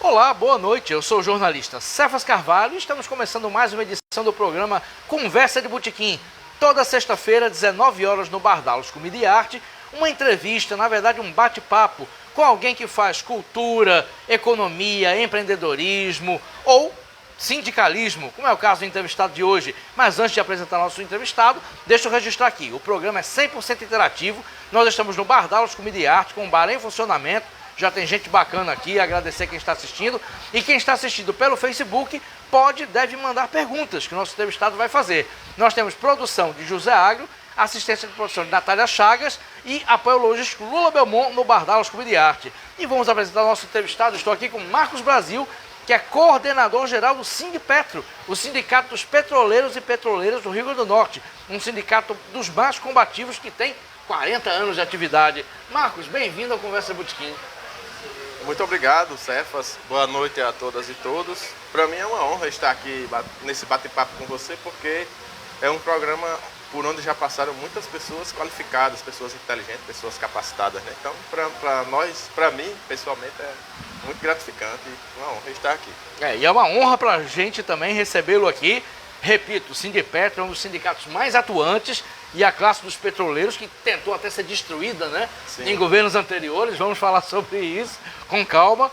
Olá, boa noite. Eu sou o jornalista Cefas Carvalho e estamos começando mais uma edição do programa Conversa de Botequim. Toda sexta-feira, 19 horas, no Bardalos Comida e Arte, uma entrevista, na verdade um bate-papo com alguém que faz cultura, economia, empreendedorismo ou sindicalismo, como é o caso do entrevistado de hoje. Mas antes de apresentar nosso entrevistado, deixa eu registrar aqui. O programa é 100% interativo. Nós estamos no Bardalos Comida e Arte, com um bar em funcionamento. Já tem gente bacana aqui, agradecer quem está assistindo. E quem está assistindo pelo Facebook deve mandar perguntas que o nosso entrevistado vai fazer. Nós temos produção de José Agro, assistência de produção de Natália Chagas e apoio logístico Lula Belmont no Bardalos Comida e Arte. E vamos apresentar o nosso entrevistado. Estou aqui com Marcos Brasil, que é coordenador-geral do Sindipetro, o Sindicato dos Petroleiros e Petroleiras do Rio Grande do Norte, um sindicato dos mais combativos que tem 40 anos de atividade. Marcos, bem-vindo ao Conversa Botequim. Muito obrigado, Cefas. Boa noite a todas e todos. Para mim é uma honra estar aqui nesse bate-papo com você, porque é um programa por onde já passaram muitas pessoas qualificadas, pessoas inteligentes, pessoas capacitadas, né? Então, para mim, pessoalmente, é muito gratificante e uma honra estar aqui. E é uma honra para a gente também recebê-lo aqui. Repito, o Sindipetro é um dos sindicatos mais atuantes e a classe dos petroleiros, que tentou até ser destruída, né? Sim. Em governos anteriores. Vamos falar sobre isso com calma.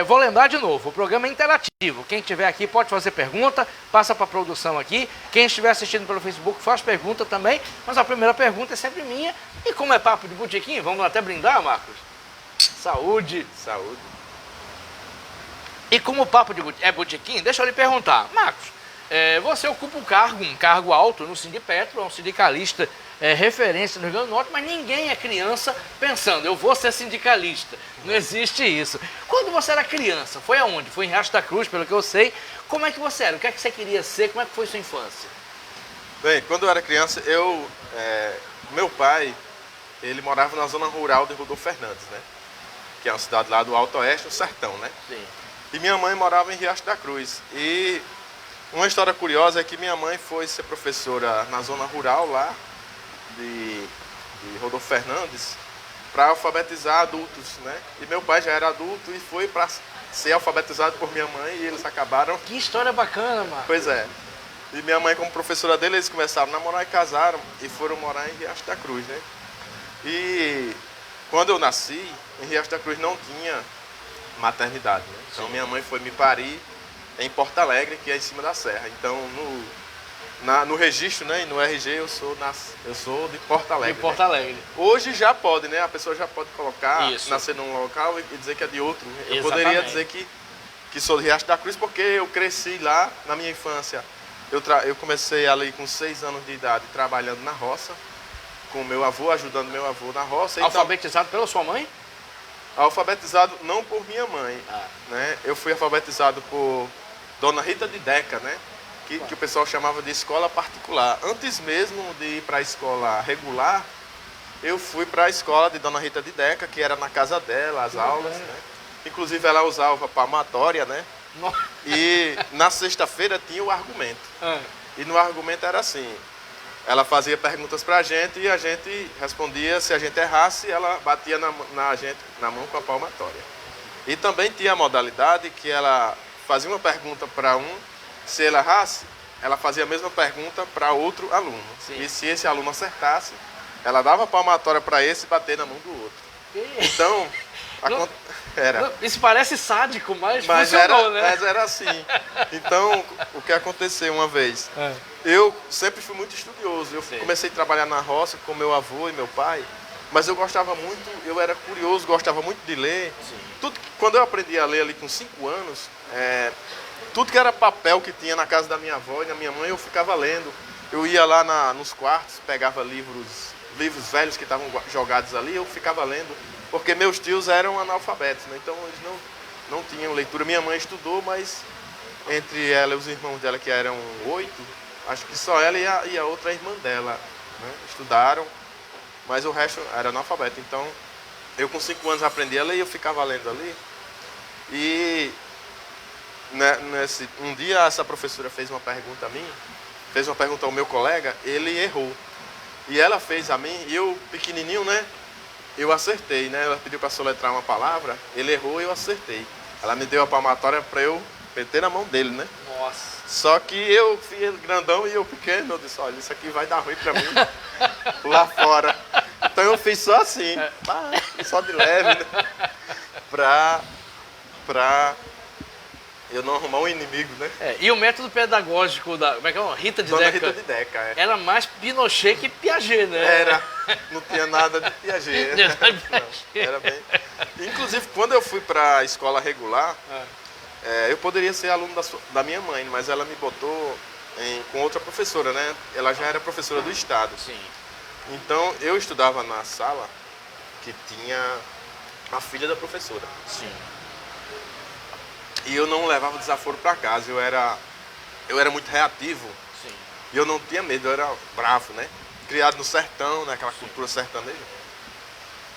Vou lembrar de novo, o programa é interativo. Quem estiver aqui pode fazer pergunta, passa para a produção aqui. Quem estiver assistindo pelo Facebook faz pergunta também, mas a primeira pergunta é sempre minha. E como é papo de botequim, vamos até brindar, Marcos? Saúde! Saúde! E como o papo é botequim, deixa eu lhe perguntar, Marcos, você ocupa um cargo alto no Sindipetro, é um sindicalista referência no Rio Grande do Norte, mas ninguém é criança pensando, eu vou ser sindicalista. Não existe isso. Quando você era criança, foi aonde? Foi em Riacho da Cruz, pelo que eu sei. Como é que você era? O que é que você queria ser? Como é que foi sua infância? Bem, quando eu era criança, meu pai, ele morava na zona rural de Rodolfo Fernandes, né? Que é uma cidade lá do Alto Oeste, o Sertão, né? Sim. E minha mãe morava em Riacho da Cruz. E uma história curiosa é que minha mãe foi ser professora na zona rural lá de Rodolfo Fernandes para alfabetizar adultos, né? E meu pai já era adulto e foi para ser alfabetizado por minha mãe e eles acabaram... Que história bacana, mano. Pois é. E minha mãe, como professora dele, eles começaram a namorar e casaram e foram morar em Riacho da Cruz, né? E quando eu nasci, em Riacho da Cruz não tinha maternidade, né? Então minha mãe foi me parir em Porto Alegre, que é em cima da serra. Então no registro, né, e no RG eu sou de Porto Alegre. De Porto Alegre. Hoje já pode, né? A pessoa já pode colocar, isso, nascer num local e dizer que é de outro. Eu Exatamente. poderia dizer que sou de Riacho da Cruz porque eu cresci lá na minha infância. Eu comecei ali com 6 anos de idade trabalhando na roça, com meu avô, ajudando meu avô na roça. Alfabetizado pela sua mãe? Alfabetizado não por minha mãe, né? Eu fui alfabetizado por Dona Rita de Deca, né? Que o pessoal chamava de escola particular. Antes mesmo de ir para a escola regular, eu fui para a escola de Dona Rita de Deca, que era na casa dela, as aulas, né? Inclusive ela usava palmatória, né? E na sexta-feira tinha o argumento. E no argumento era assim, ela fazia perguntas para a gente e a gente respondia. Se a gente errasse, ela batia na mão com a palmatória. E também tinha a modalidade que ela fazia uma pergunta para se ele errasse, ela fazia a mesma pergunta para outro aluno. Sim. E se esse aluno acertasse, ela dava a palmatória para esse e bater na mão do outro. Então, isso parece sádico, mas funcionou, né? Mas era assim. Então, o que aconteceu uma vez? Eu sempre fui muito estudioso. Eu comecei a trabalhar na roça com meu avô e meu pai, mas eu gostava muito, eu era curioso, gostava muito de ler. Quando eu aprendi a ler ali com 5 anos, tudo que era papel que tinha na casa da minha avó e da minha mãe, eu ficava lendo. Eu ia lá nos quartos, pegava livros velhos que estavam jogados ali, eu ficava lendo, porque meus tios eram analfabetos, né? Então eles não tinham leitura. Minha mãe estudou, mas entre ela e os irmãos dela, que eram 8, acho que só ela e a outra irmã dela, né, estudaram, mas o resto era analfabeto. Então eu com 5 anos aprendi a ler e eu ficava lendo ali. E um dia essa professora fez uma pergunta a mim, fez uma pergunta ao meu colega, ele errou. E ela fez a mim, e eu pequenininho, né? Eu acertei, né? Ela pediu para soletrar uma palavra, ele errou e eu acertei. Ela me deu a palmatória para eu meter na mão dele, né? Nossa. Só que eu fui grandão e eu pequeno, eu disse, olha, isso aqui vai dar ruim para mim lá fora. Então eu fiz só assim, só de leve, né? Pra eu não arrumar um inimigo, né? E o método pedagógico da como é que é? Rita de Dona Deca. Rita de Deca, Era mais Pinochet que Piaget, né? Era. Não tinha nada de Piaget. Não, era bem... Inclusive, quando eu fui para a escola regular, eu poderia ser aluno da minha mãe, mas ela me botou com outra professora, né? Ela já era professora do estado. Sim. Então, eu estudava na sala que tinha a filha da professora. Sim. E eu não levava desaforo para casa, eu era muito reativo. Sim. E eu não tinha medo, eu era bravo, né? Criado no sertão, naquela cultura sertaneja.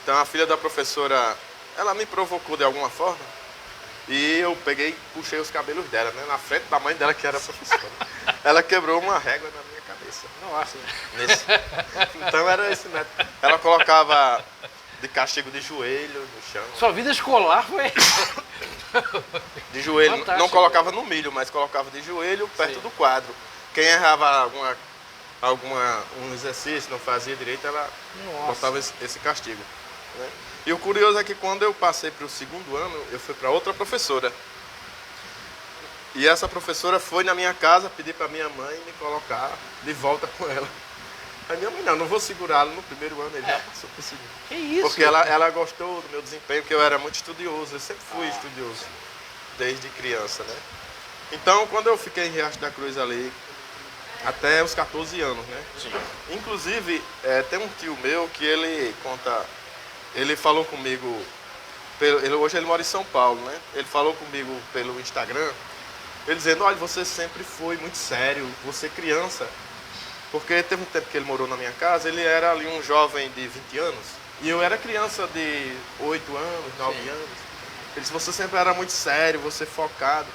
Então a filha da professora, ela me provocou de alguma forma. E eu peguei e puxei os cabelos dela, né? Na frente da mãe dela, que era professora. Ela quebrou uma régua na minha cabeça. Nossa. Então era esse método. Ela colocava de castigo de joelho no chão. Sua vida escolar foi... De joelho, Fantástico. não colocava no milho, mas colocava de joelho perto do quadro. Quem errava um exercício, não fazia direito, ela botava esse castigo, né? E o curioso é que quando eu passei para o segundo ano, eu fui para outra professora. E essa professora foi na minha casa pedir para minha mãe me colocar de volta com ela. A minha mãe, não vou segurá-lo no primeiro ano, ele já passou para o segundo. Que isso? Porque ela gostou do meu desempenho, porque eu era muito estudioso, eu sempre fui estudioso, desde criança, né? Então, quando eu fiquei em Riacho da Cruz ali, até os 14 anos, né? Sim. Inclusive, tem um tio meu que ele falou comigo, hoje ele mora em São Paulo, né? Ele falou comigo pelo Instagram, ele dizendo, olha, você sempre foi muito sério, você criança. Porque teve um tempo que ele morou na minha casa, ele era ali um jovem de 20 anos, e eu era criança de 8 anos, 9 anos. Ele disse, você sempre era muito sério, você focado.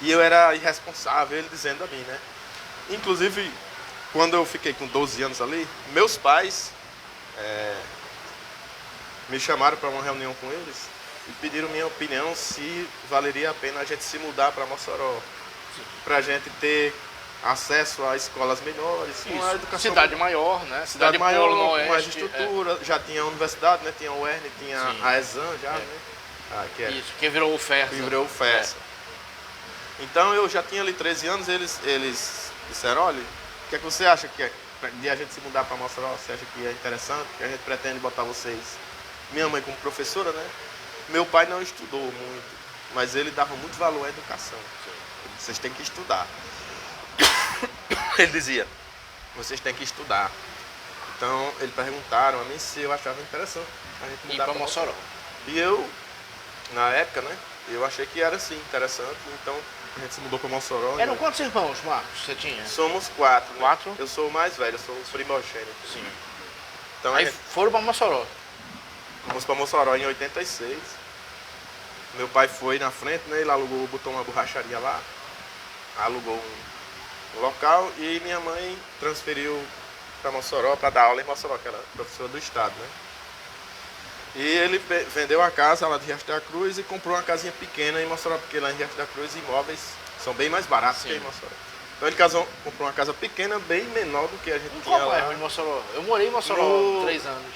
E eu era irresponsável, ele dizendo a mim, né? Inclusive, quando eu fiquei com 12 anos ali, meus pais me chamaram para uma reunião com eles e pediram minha opinião se valeria a pena a gente se mudar para Mossoró, para a gente ter acesso a escolas melhores, com a educação... Cidade maior, né? Cidade maior, Polo, com Oeste, mais estrutura, já tinha a universidade, né? Tinha a UERN, tinha a ESAM já, né? Isso, que virou o FERSA. Que virou o FERSA. Então eu já tinha ali 13 anos, eles disseram, olha, o que é que você acha que de a gente se mudar para Mossoró, você acha que é interessante, que a gente pretende botar vocês? Minha mãe como professora, né? Meu pai não estudou muito, mas ele dava muito valor à educação. Vocês têm que estudar. Ele dizia, vocês têm que estudar. Então, eles perguntaram a mim se eu achava interessante a gente mudar para Mossoró. E eu, na época, né, eu achei que era sim interessante, então a gente se mudou para Mossoró. Eram quantos irmãos, Marcos, você tinha? Somos 4. Né? 4? Eu sou o mais velho, eu sou o primogênito. Sim. Então, aí foram para Mossoró. Fomos para Mossoró em 86. Meu pai foi na frente, né, ele botou uma borracharia lá, alugou um local e minha mãe transferiu para Mossoró para dar aula em Mossoró, que era professora do estado, né? E ele vendeu a casa lá de Riacho da Cruz e comprou uma casinha pequena em Mossoró, porque lá em Riacho da Cruz imóveis são bem mais baratos que em Mossoró. Então ele comprou uma casa pequena, bem menor do que a gente tinha lá. Em Mossoró? Eu morei em Mossoró 3 anos.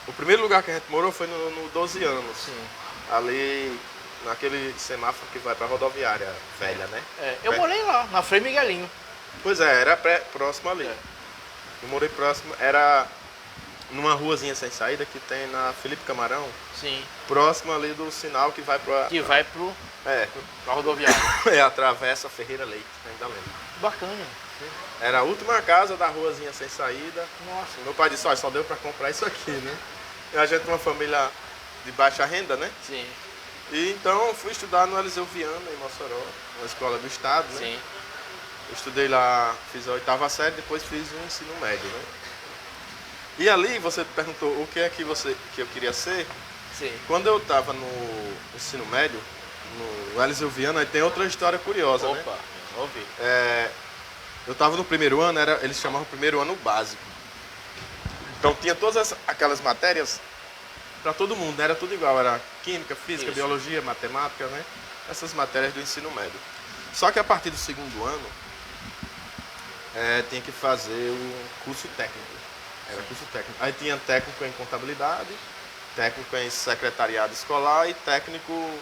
O primeiro lugar que a gente morou foi no 12 anos. Sim. Ali naquele semáforo que vai para a rodoviária velha, né? Eu morei lá, na Frei Miguelinho. Pois é, era próximo ali. Eu morei próximo, era numa ruazinha sem saída que tem na Felipe Camarão. Sim. Próximo ali do sinal que vai para... Que vai pra rodoviária. A Travessa Ferreira Leite, ainda lembro. Bacana. Era a última casa da ruazinha sem saída. Nossa. Meu pai disse, olha, só deu para comprar isso aqui, né? E a gente é uma família de baixa renda, né? Sim. E então fui estudar no Eliseu Viana, em Mossoró, na escola do estado, né? Sim. Eu estudei lá, fiz a 8ª série, depois fiz o ensino médio, né? E ali você perguntou o que é que eu queria ser. Sim. Quando eu estava no ensino médio, no Eliseu Viana, tem outra história curiosa, né? Opa, ouvi. Eu estava no primeiro ano, eles chamavam o primeiro ano básico. Então tinha todas aquelas matérias para todo mundo, né? Era tudo igual, era química, física, Isso. biologia, matemática, né? Essas matérias do ensino médio. Só que a partir do segundo ano, tinha que fazer o curso técnico. Era curso técnico. Aí tinha técnico em contabilidade, técnico em secretariado escolar e técnico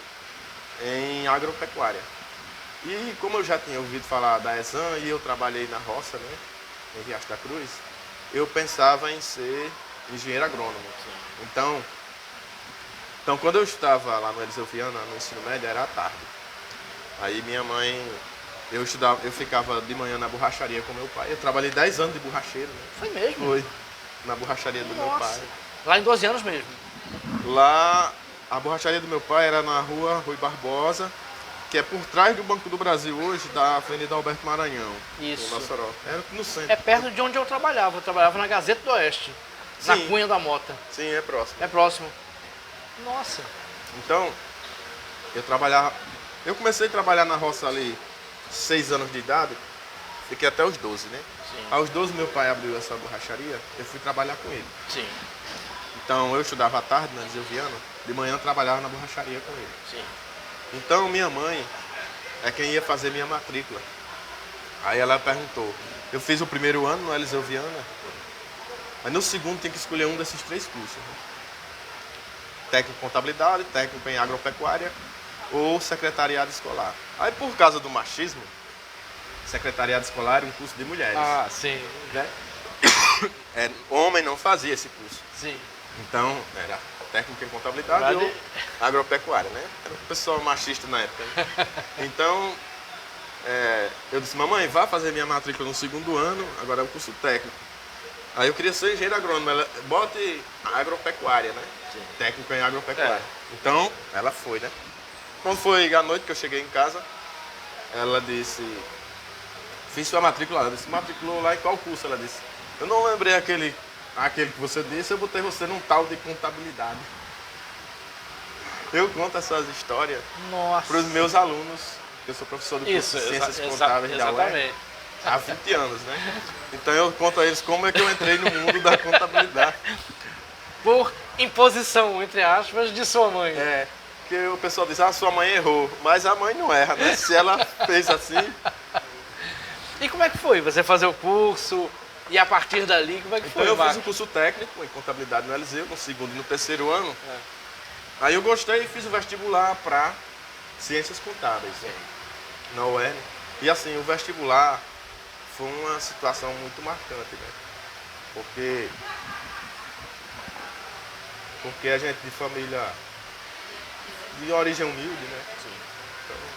em agropecuária. E como eu já tinha ouvido falar da ESAM e eu trabalhei na roça, né, em Riacho da Cruz, eu pensava em ser engenheiro agrônomo. Então quando eu estava lá no Eliseu Viana, no ensino médio, era à tarde. Aí minha mãe, eu ficava de manhã na borracharia com meu pai. Eu trabalhei 10 anos de borracheiro. Né? Foi mesmo? Foi, na borracharia do meu pai. Lá em 12 anos mesmo? Lá, a borracharia do meu pai era na rua Rui Barbosa, que é por trás do Banco do Brasil hoje, da Avenida Alberto Maranhão. Isso. Em Mossoró. Era no centro. É perto de onde eu trabalhava. Eu trabalhava na Gazeta do Oeste, na Sim. Cunha da Mota. Sim, é próximo. É próximo. Nossa. Então, eu comecei a trabalhar na roça ali 6 anos de idade, fiquei até os 12, né? Sim. Aos 12 meu pai abriu essa borracharia, eu fui trabalhar com ele. Sim. Então eu estudava à tarde na Eliseu Viana, de manhã eu trabalhava na borracharia com ele. Sim. Então minha mãe é quem ia fazer minha matrícula. Aí ela perguntou, eu fiz o primeiro ano no Eliseu Viana, mas no segundo tem que escolher um desses 3 cursos. Né? Técnico em contabilidade, técnico em agropecuária ou secretariado escolar. Aí por causa do machismo, secretariado escolar era um curso de mulheres. Ah, sim. Né? Homem não fazia esse curso. Sim. Então, era técnico em contabilidade ou agropecuária, né? Era um pessoal machista na época. Né? Então, eu disse, mamãe, vá fazer minha matrícula no segundo ano, agora é o curso técnico. Aí eu queria ser engenheiro agrônomo, ela bote agropecuária, né? Sim. Técnico em agropecuária. Então, ela foi, né? Quando foi à noite que eu cheguei em casa, ela disse, fiz sua matrícula, ela disse, matriculou lá em qual curso? Ela disse, eu não lembrei aquele que você disse, eu botei você num tal de contabilidade. Eu conto essas histórias para os meus alunos, eu sou professor do curso de Ciências Contábeis da UERJ há 20 anos, né? Então eu conto a eles como é que eu entrei no mundo da contabilidade. Por imposição, entre aspas, de sua mãe. Porque o pessoal diz, sua mãe errou, mas a mãe não erra, né? Se ela fez assim... E como é que foi? Você fazer o curso e a partir dali, como é que foi? Então eu fiz o curso técnico em contabilidade no Eliseu, no segundo e no terceiro ano. Aí eu gostei e fiz o vestibular para Ciências Contábeis, na UERJ. E assim, o vestibular foi uma situação muito marcante, né? Porque a gente de família de origem humilde, né? Então...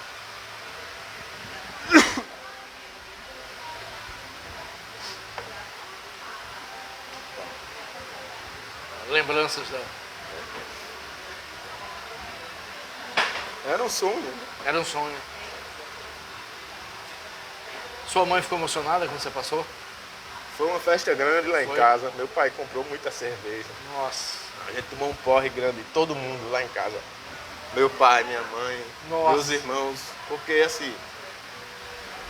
Lembranças da... Era um sonho. Era um sonho. Sua mãe ficou emocionada quando você passou? Foi uma festa grande lá em casa. Meu pai comprou muita cerveja. Nossa. A gente tomou um porre grande, todo mundo lá em casa. Meu pai, minha mãe, meus irmãos. Porque assim,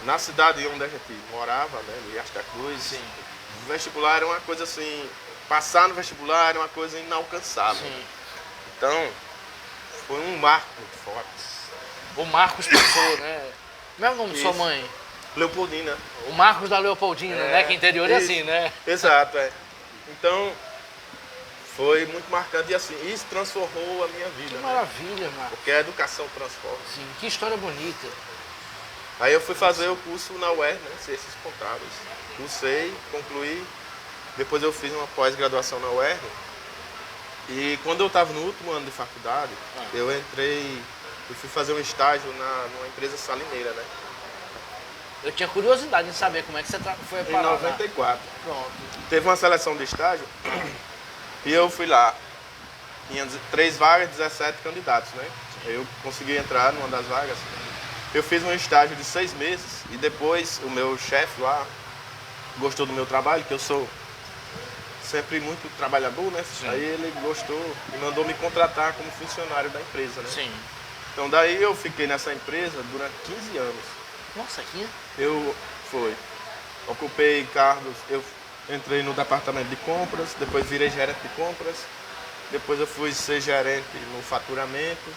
na cidade onde a gente morava, né, no Riacho da Cruz, o vestibular era uma coisa assim, passar no vestibular era uma coisa inalcançável. Sim. Então, foi um marco muito forte. O Marcos passou, né? Como é o nome de sua mãe? Leopoldina. O Marcos da Leopoldina, né? Que interior é assim, né? Exato, Então, foi muito marcante e assim, isso transformou a minha vida. Que maravilha, Marcos. Porque a educação transforma. Sim, que história bonita. Aí eu fui fazer o curso na UERJ, né? Ciências Contábeis. Cursei, concluí. Depois eu fiz uma pós-graduação na UERJ. E quando eu estava no último ano de faculdade, eu fui fazer um estágio numa empresa salineira, né? Eu tinha curiosidade em saber como é que você foi parar. Em 94. Pronto. Teve uma seleção de estágio e eu fui lá. Tinha 3 vagas, 17 candidatos, né? Eu consegui entrar numa das vagas. Eu fiz um estágio de 6 meses e depois o meu chefe lá gostou do meu trabalho, que eu sou sempre muito trabalhador, né? Sim. Aí ele gostou e mandou me contratar como funcionário da empresa, né? Sim. Então daí eu fiquei nessa empresa durante 15 anos. Nossa, aqui? Ocupei cargos, eu entrei no departamento de compras, depois virei gerente de compras depois eu fui ser gerente no faturamento,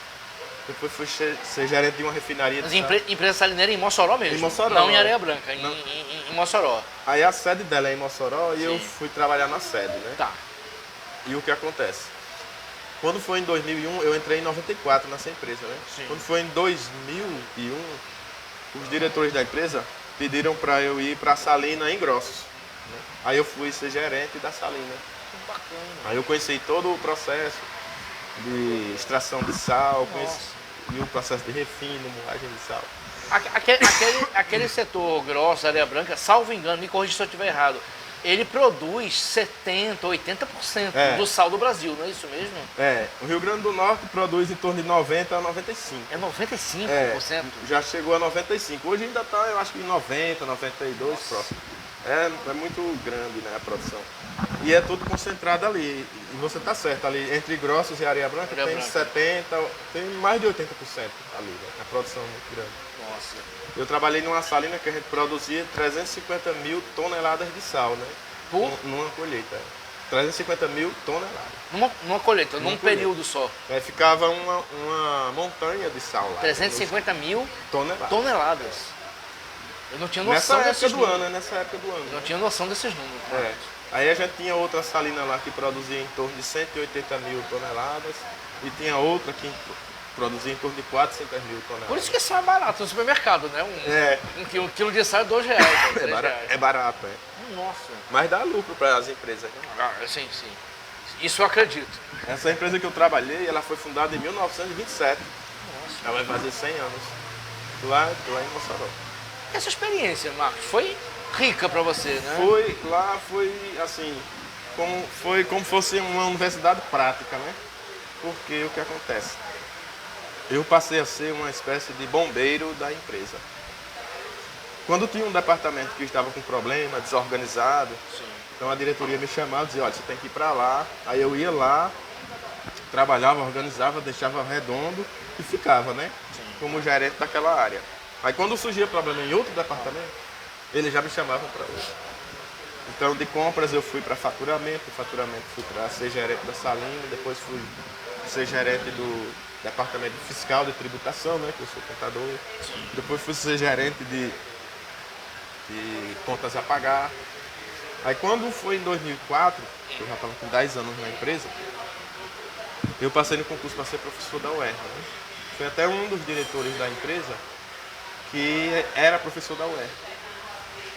depois fui ser gerente de uma refinaria de sal. Empresa salineira em Mossoró mesmo? Em Mossoró. Não em Areia Branca, em Mossoró. Aí a sede dela é em Mossoró e eu fui trabalhar na sede, né? Tá. E o que acontece? Quando foi em 2001, eu entrei em 94 nessa empresa, né? Sim. Quando foi em 2001, os diretores da empresa pediram para eu ir para a Salina em Grossos. Né? Aí eu fui ser gerente da Salina. Que bacana. Aí eu conheci todo o processo de extração de sal, e o processo de refino, moagem de sal. Aquele setor grosso, Areia Branca, salvo engano, me corrija se eu estiver errado, ele produz 70%, 80% do sal do Brasil, não é isso mesmo? O Rio Grande do Norte produz em torno de 90% a 95%. É 95%? Já chegou a 95%. Hoje ainda está, eu acho que em 90%, 92% próximo. É muito grande, né, a produção. E é tudo concentrado ali. E você está certo, ali entre Grossos e Areia Branca tem 70%, tem mais de 80% ali, né? A produção é muito grande. Nossa. Eu trabalhei numa salina que a gente produzia 350 mil toneladas de sal, né? Numa colheita. 350 mil toneladas. Numa colheita, num período só. Ficava uma montanha de sal lá. 350 mil toneladas. Eu não tinha noção Nessa época do ano. Eu não tinha noção desses números. Aí a gente tinha outra salina lá que produzia em torno de 180 mil toneladas e tinha outra que produzia em torno de 400 mil toneladas. Por isso que sal é barato no supermercado, né? Um quilo de sal é R$2, R$3. É barato, Nossa. Mas dá lucro para as empresas. Né? Sim. Isso eu acredito. Essa empresa que eu trabalhei, ela foi fundada em 1927. Nossa. Ela vai fazer 100 anos. Lá em Mossoró. Essa experiência, Marcos, foi rica para você, né? Foi assim, como fosse uma universidade prática, né? Porque o que acontece? Eu passei a ser uma espécie de bombeiro da empresa. Quando tinha um departamento que estava com problema, desorganizado, então a diretoria me chamava e dizia, olha, você tem que ir para lá. Aí eu ia lá, trabalhava, organizava, deixava redondo e ficava, né? Como gerente daquela área. Aí quando surgia problema em outro departamento, eles já me chamavam para outro. Então de compras eu fui para faturamento, fui para ser gerente da Salina, depois fui ser gerente do departamento fiscal de tributação, né, que eu sou contador. Depois fui ser gerente de contas a pagar. Aí quando foi em 2004, eu já estava com 10 anos na empresa, eu passei no concurso para ser professor da UERJ. Né? Foi até um dos diretores da empresa que era professor da UERJ.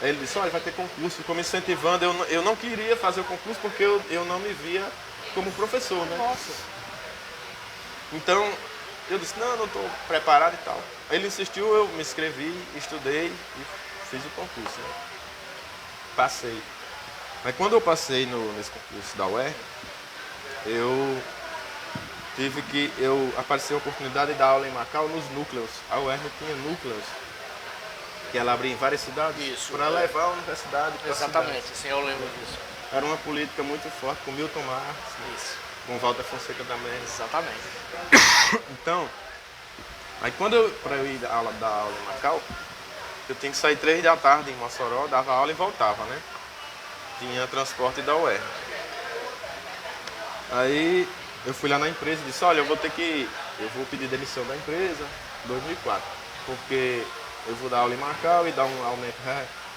Aí ele disse, olha, vai ter concurso, ficou me incentivando. Eu não queria fazer o concurso porque eu não me via como professor, né? Nossa. Então, eu disse, não estou preparado e tal. Aí ele insistiu, eu me inscrevi, estudei e fiz o concurso, né? Passei. Mas quando eu passei nesse concurso da UERJ, apareceu a oportunidade de dar aula em Macau nos núcleos. A UERJ tinha núcleos que ela abria em várias cidades para levar a universidade para a cidade. Exatamente, sim, eu lembro disso. Era uma política muito forte com Milton Marques, com Walter Fonseca também. Exatamente. Então, aí para eu ir dar aula em Macau, eu tinha que sair 3 da tarde em Mossoró, dava aula e voltava, né? Tinha transporte da UERJ. Aí eu fui lá na empresa e disse, olha, eu vou pedir demissão da empresa em 2004, porque eu vou dar aula em Macau e dar um aumento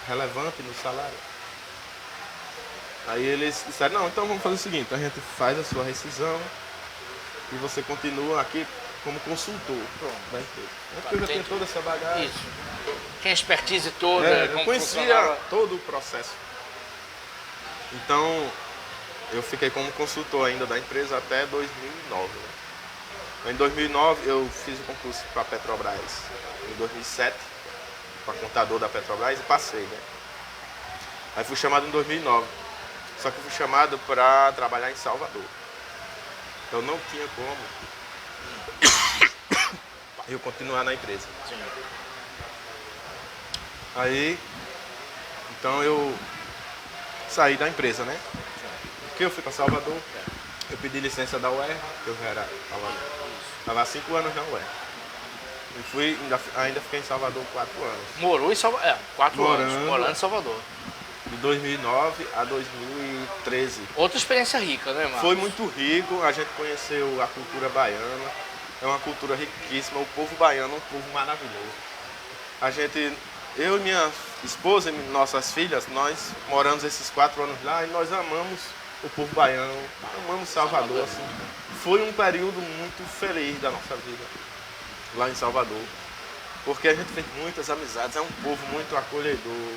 relevante no salário. Aí eles disseram, não, então vamos fazer o seguinte, a gente faz a sua rescisão e você continua aqui como consultor da empresa. Porque eu já tenho toda essa bagagem. Isso. Tem expertise toda, eu conhecia todo o processo. Então, eu fiquei como consultor ainda da empresa até 2009. Né? Em 2009, eu fiz o concurso para a Petrobras. Em 2007, para contador da Petrobras e passei. Né? Aí fui chamado em 2009. Só que eu fui chamado para trabalhar em Salvador. Então não tinha como eu continuar na empresa. Sim. Aí, então eu saí da empresa, né? Porque eu fui para Salvador, eu pedi licença da UERJ, que eu já estava há 5 anos na UERJ. E ainda fiquei em Salvador 4 anos. Morou em Salvador, 4 anos, morando em Salvador. de 2009 a 2013. Outra experiência rica, né, Marcos? Foi muito rico, a gente conheceu a cultura baiana, é uma cultura riquíssima, o povo baiano é um povo maravilhoso. Eu e minha esposa e nossas filhas, nós moramos esses 4 anos lá e nós amamos o povo baiano, amamos Salvador. Assim. Foi um período muito feliz da nossa vida lá em Salvador, porque a gente fez muitas amizades, é um povo muito acolhedor,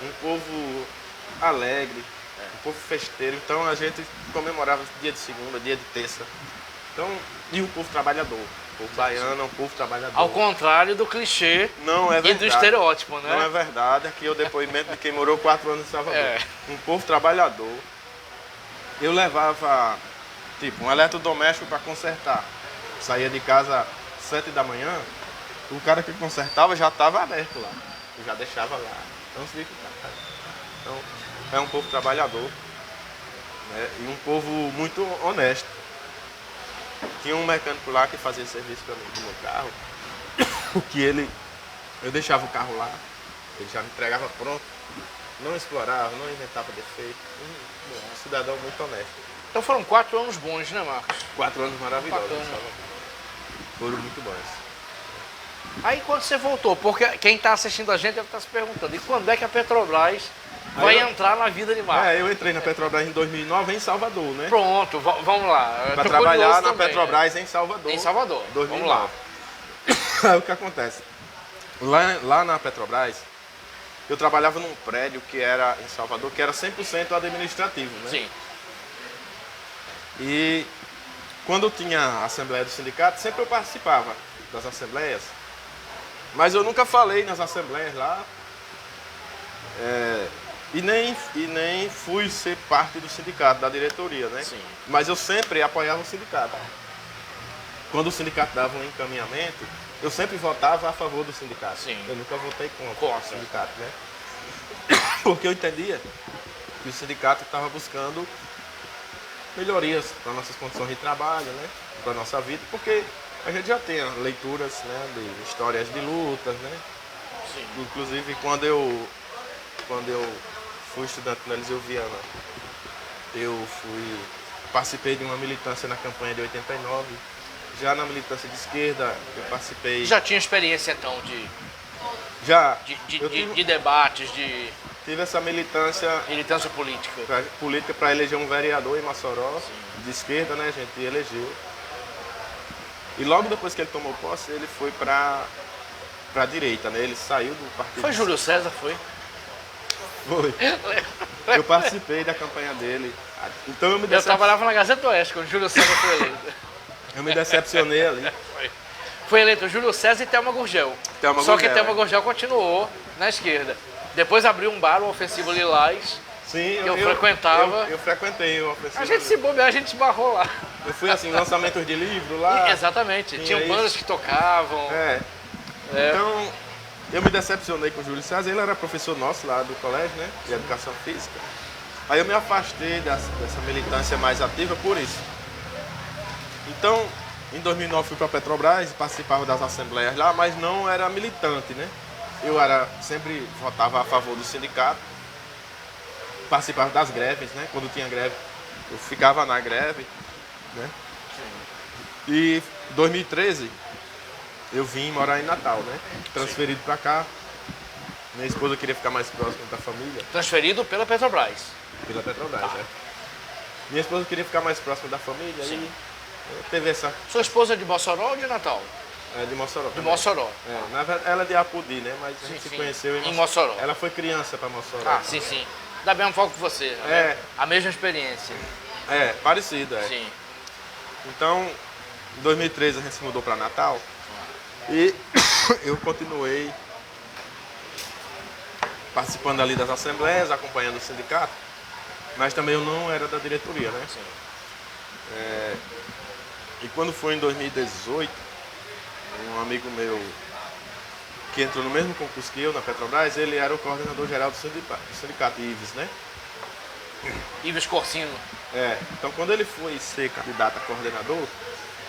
um povo alegre, um povo festeiro. Então a gente comemorava dia de segunda, dia de terça. Então, e um povo trabalhador. O povo baiano é um povo trabalhador. Ao contrário do clichê não é verdade. E do estereótipo, né? Não é verdade. Aqui é o depoimento de quem morou 4 anos em Salvador. Um povo trabalhador. Eu levava, tipo, um eletrodoméstico para consertar. Saía de casa às 7 da manhã, o cara que consertava já estava aberto lá. Eu já deixava lá. Então, é um povo trabalhador, né? E um povo muito honesto. Tinha um mecânico lá que fazia serviço para mim do meu carro, eu deixava o carro lá, ele já me entregava pronto, não explorava, não inventava defeito, um cidadão muito honesto. Então foram 4 anos bons, né, Marcos? 4 anos maravilhosos, foram muito bons. Aí quando você voltou, porque quem está assistindo a gente deve estar se perguntando, e quando é que a Petrobras vai entrar na vida de Marcos? Eu entrei na Petrobras em 2009 em Salvador, né? Pronto, vamos lá. Para trabalhar na Petrobras em Salvador. Em Salvador, 2009. vamos lá. Aí o que acontece? Lá na Petrobras, eu trabalhava num prédio que era em Salvador, que era 100% administrativo, né? Sim. E quando tinha a assembleia do sindicato, sempre eu participava das assembleias, mas eu nunca falei nas assembleias lá, e nem fui ser parte do sindicato, da diretoria, né? Sim. Mas eu sempre apoiava o sindicato. Quando o sindicato dava um encaminhamento, eu sempre votava a favor do sindicato. Sim. Eu nunca votei contra o sindicato, né? Porque eu entendia que o sindicato estava buscando melhorias para nossas condições de trabalho, né? Para nossa vida, porque a gente já tem leituras, né, de histórias de lutas, né? Sim. Inclusive quando eu fui estudante na Eliseu Viana, participei de uma militância na campanha de 89. Já na militância de esquerda, eu participei... Já tinha experiência, então, de debates, Tive essa militância política para eleger um vereador em Mossoró, de esquerda, né, a gente elegeu. E logo depois que ele tomou posse, ele foi para a direita, né? Ele saiu do partido... Foi Júlio César, foi? Foi. Eu participei da campanha dele. Então eu trabalhava na Gazeta do Oeste quando o Júlio César foi eleito. Eu me decepcionei ali. Foi eleito Júlio César e Thelma Gurgel. Só que Thelma Gurgel continuou na esquerda. Depois abriu um bar, o Ofensivo Lilás. Sim, eu frequentava. Eu frequentei o Ofensivo. A gente se bobear, a gente se barrou lá. Eu fui assim, lançamentos de livro lá. Exatamente. Tinham bandas que tocavam. Então, eu me decepcionei com o Júlio César. Ele era professor nosso lá do colégio, né? De educação física. Aí eu me afastei dessa militância mais ativa por isso. Então, em 2009 fui para a Petrobras, participava das assembleias lá, mas não era militante, né? Eu sempre votava a favor do sindicato, participava das greves, né? Quando tinha greve, eu ficava na greve, né? E em 2013, eu vim morar em Natal, né? Transferido para cá. Minha esposa queria ficar mais próximo da família. Transferido pela Petrobras? Pela Petrobras, né? Minha esposa queria ficar mais próxima da família, e teve essa... Sua esposa é de Mossoró ou de Natal? É de Mossoró. De Mossoró. Na verdade, ela é de Apodi, né? Mas a gente se conheceu em Mossoró. Ela foi criança para Mossoró. Ah, sim, sim. Dá bem um foco com você. A mesma experiência. Parecido, Sim. Então, em 2013 a gente se mudou para Natal e eu continuei participando ali das assembleias, acompanhando o sindicato, mas também eu não era da diretoria, né? Sim. E quando foi em 2018, um amigo meu que entrou no mesmo concurso que eu na Petrobras, ele era o coordenador geral do sindicato Ives, né? Ives Corsino. Então quando ele foi ser candidato a coordenador,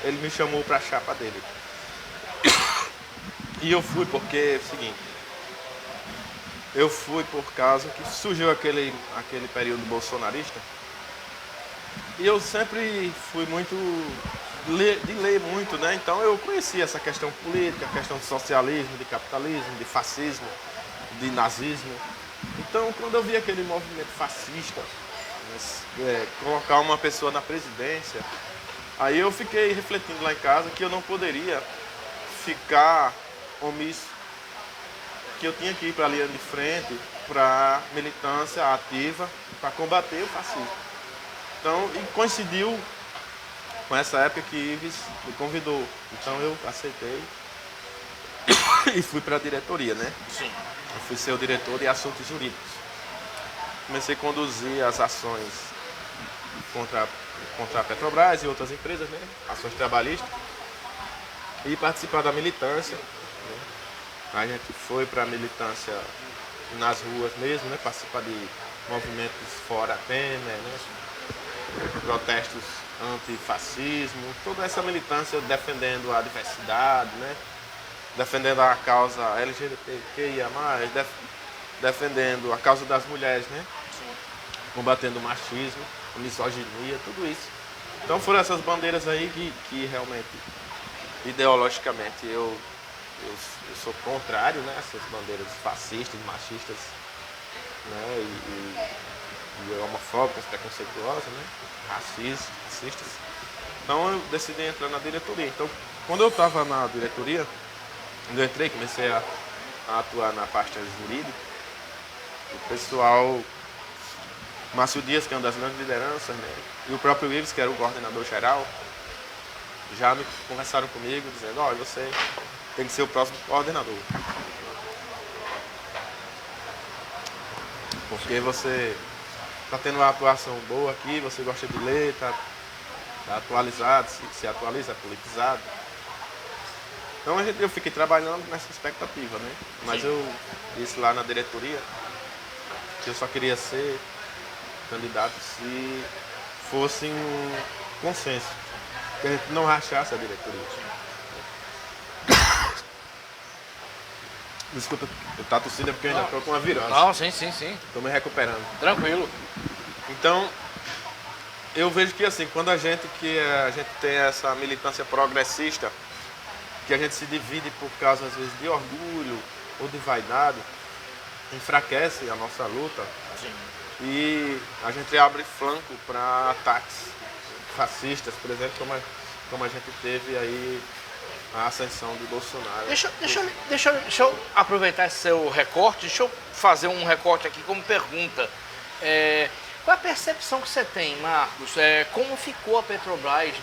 ele me chamou para a chapa dele. E eu fui porque é o seguinte, eu fui por causa que surgiu aquele período bolsonarista. E eu sempre fui muito de ler muito, né? Então eu conhecia essa questão política, a questão de socialismo, de capitalismo, de fascismo, de nazismo. Então, quando eu vi aquele movimento fascista, colocar uma pessoa na presidência, aí eu fiquei refletindo lá em casa que eu não poderia ficar omisso, que eu tinha que ir para a linha de frente, para militância ativa, para combater o fascismo. Então, e coincidiu com essa época que Ives me convidou. Então eu aceitei e fui para a diretoria, né? Sim. Eu fui ser o diretor de assuntos jurídicos. Comecei a conduzir as ações contra a Petrobras e outras empresas, né? Ações trabalhistas. E participar da militância. Né? A gente foi para a militância nas ruas mesmo, né? Participar de movimentos fora Temer, né? Protestos antifascismo, toda essa militância defendendo a diversidade, né? Defendendo a causa LGBTQIA+, defendendo a causa das mulheres, né? Combatendo o machismo, a misoginia, tudo isso. Então foram essas bandeiras aí que realmente, ideologicamente, eu sou contrário, né? Essas bandeiras fascistas, machistas, né? E homofóbicas, preconceituosas, né? Racistas. Então eu decidi entrar na diretoria. Então, quando eu estava na diretoria, quando eu entrei, comecei a atuar na parte jurídica, o pessoal, Márcio Dias, que é uma das grandes lideranças, né? E o próprio Ives, que era o coordenador geral, já me conversaram comigo, dizendo, olha, você tem que ser o próximo coordenador. Porque você está tendo uma atuação boa aqui, você gosta de ler, está atualizado, se atualiza, é politizado. Então eu fiquei trabalhando nessa expectativa, né? Mas Sim. eu disse lá na diretoria que eu só queria ser candidato se fosse um consenso, que a gente não rachasse a diretoria. Desculpa, eu tô tossindo porque eu ainda estou com uma virose. Não, sim. Estou me recuperando. Tranquilo. Então, eu vejo que assim, quando a gente tem essa militância progressista, que a gente se divide por causa, às vezes, de orgulho ou de vaidade, enfraquece a nossa luta. Sim. E a gente abre flanco para ataques fascistas, por exemplo, como a gente teve aí a ascensão do Bolsonaro. Deixa eu aproveitar esse seu recorte, deixa eu fazer um recorte aqui como pergunta. Qual a percepção que você tem, Marcos? Como ficou a Petrobras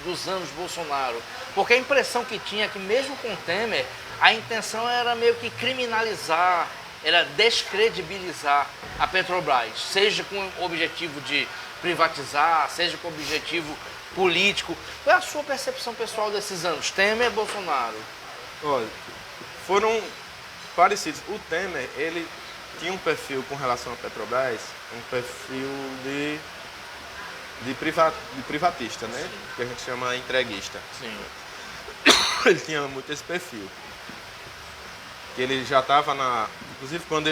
dos anos Bolsonaro? Porque a impressão que tinha é que mesmo com Temer, a intenção era meio que criminalizar, era descredibilizar a Petrobras, seja com o objetivo de privatizar, seja com o objetivo político. Qual é a sua percepção pessoal desses anos, Temer e Bolsonaro? Olha, foram parecidos. O Temer, ele tinha um perfil com relação à Petrobras, um perfil de privatista, né? Que a gente chama entreguista. Sim. Ele tinha muito esse perfil. Que ele já estava inclusive quando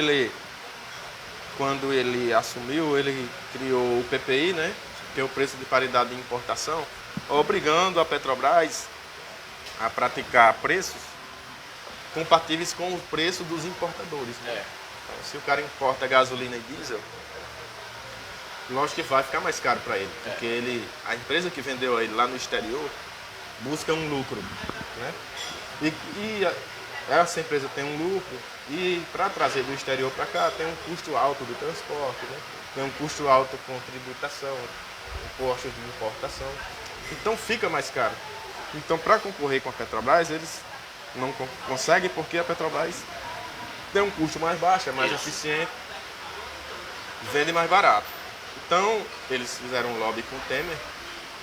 ele assumiu, ele criou o PPI, né? Que é o preço de paridade de importação, obrigando a Petrobras a praticar preços compatíveis com o preço dos importadores, né? Então, se o cara importa gasolina e diesel, lógico que vai ficar mais caro para ele, porque a empresa que vendeu a ele lá no exterior busca um lucro, né? E essa empresa tem um lucro e para trazer do exterior para cá tem um custo alto do transporte, né? Tem um custo alto com tributação, impostos de importação. Então fica mais caro. Então para concorrer com a Petrobras, eles não conseguem porque a Petrobras tem um custo mais baixo, é mais eficiente, vende mais barato. Então eles fizeram um lobby com o Temer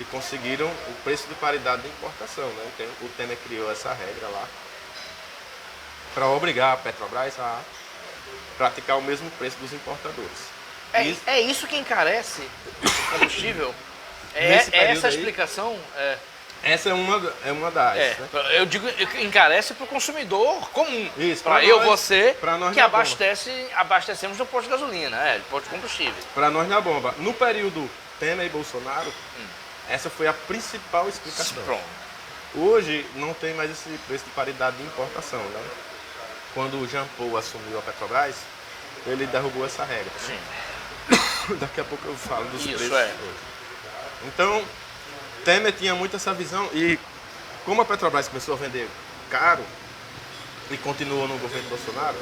e conseguiram o preço de paridade de importação, né? Então, o Temer criou essa regra lá para obrigar a Petrobras a praticar o mesmo preço dos importadores. É isso que encarece o combustível? Nesse período Essa a aí, explicação? Essa é uma das. Né? Eu digo, encarece para o consumidor comum. Isso, para eu, você, nós que abastecemos no posto de gasolina, posto de combustível. Para nós na bomba. No período Temer e Bolsonaro, essa foi a principal explicação. Pronto. Hoje não tem mais esse preço de paridade de importação. Né? Quando o Jean Paul assumiu a Petrobras, ele derrubou essa regra. Sim. Daqui a pouco eu falo dos Isso, preços. Então, Temer tinha muito essa visão e como a Petrobras começou a vender caro e continuou no governo Bolsonaro,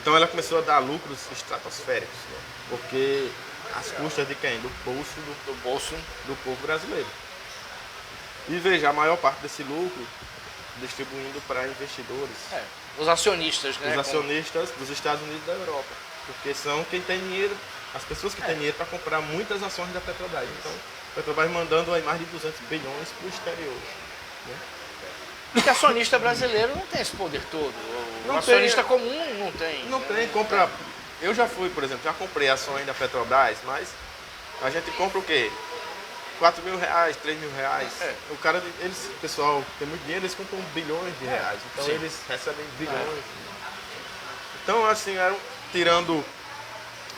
então ela começou a dar lucros estratosféricos, né? Porque as custas de quem? Do bolso do povo brasileiro. E veja, a maior parte desse lucro distribuindo para investidores. Os acionistas, né? Os acionistas dos Estados Unidos e da Europa. Porque são quem tem dinheiro, as pessoas que têm dinheiro para comprar muitas ações da Petrobras. Então, a Petrobras mandando aí mais de 200 bilhões para o exterior. Né? Porque acionista brasileiro não tem esse poder todo. O acionista comum não tem. Não tem, compra. Eu já fui, por exemplo, já comprei ações da Petrobras, mas a gente compra o quê? 4 mil reais, 3 mil reais. O pessoal tem muito dinheiro, eles compram bilhões de reais. Então Sim. eles recebem bilhões. Então, assim, tirando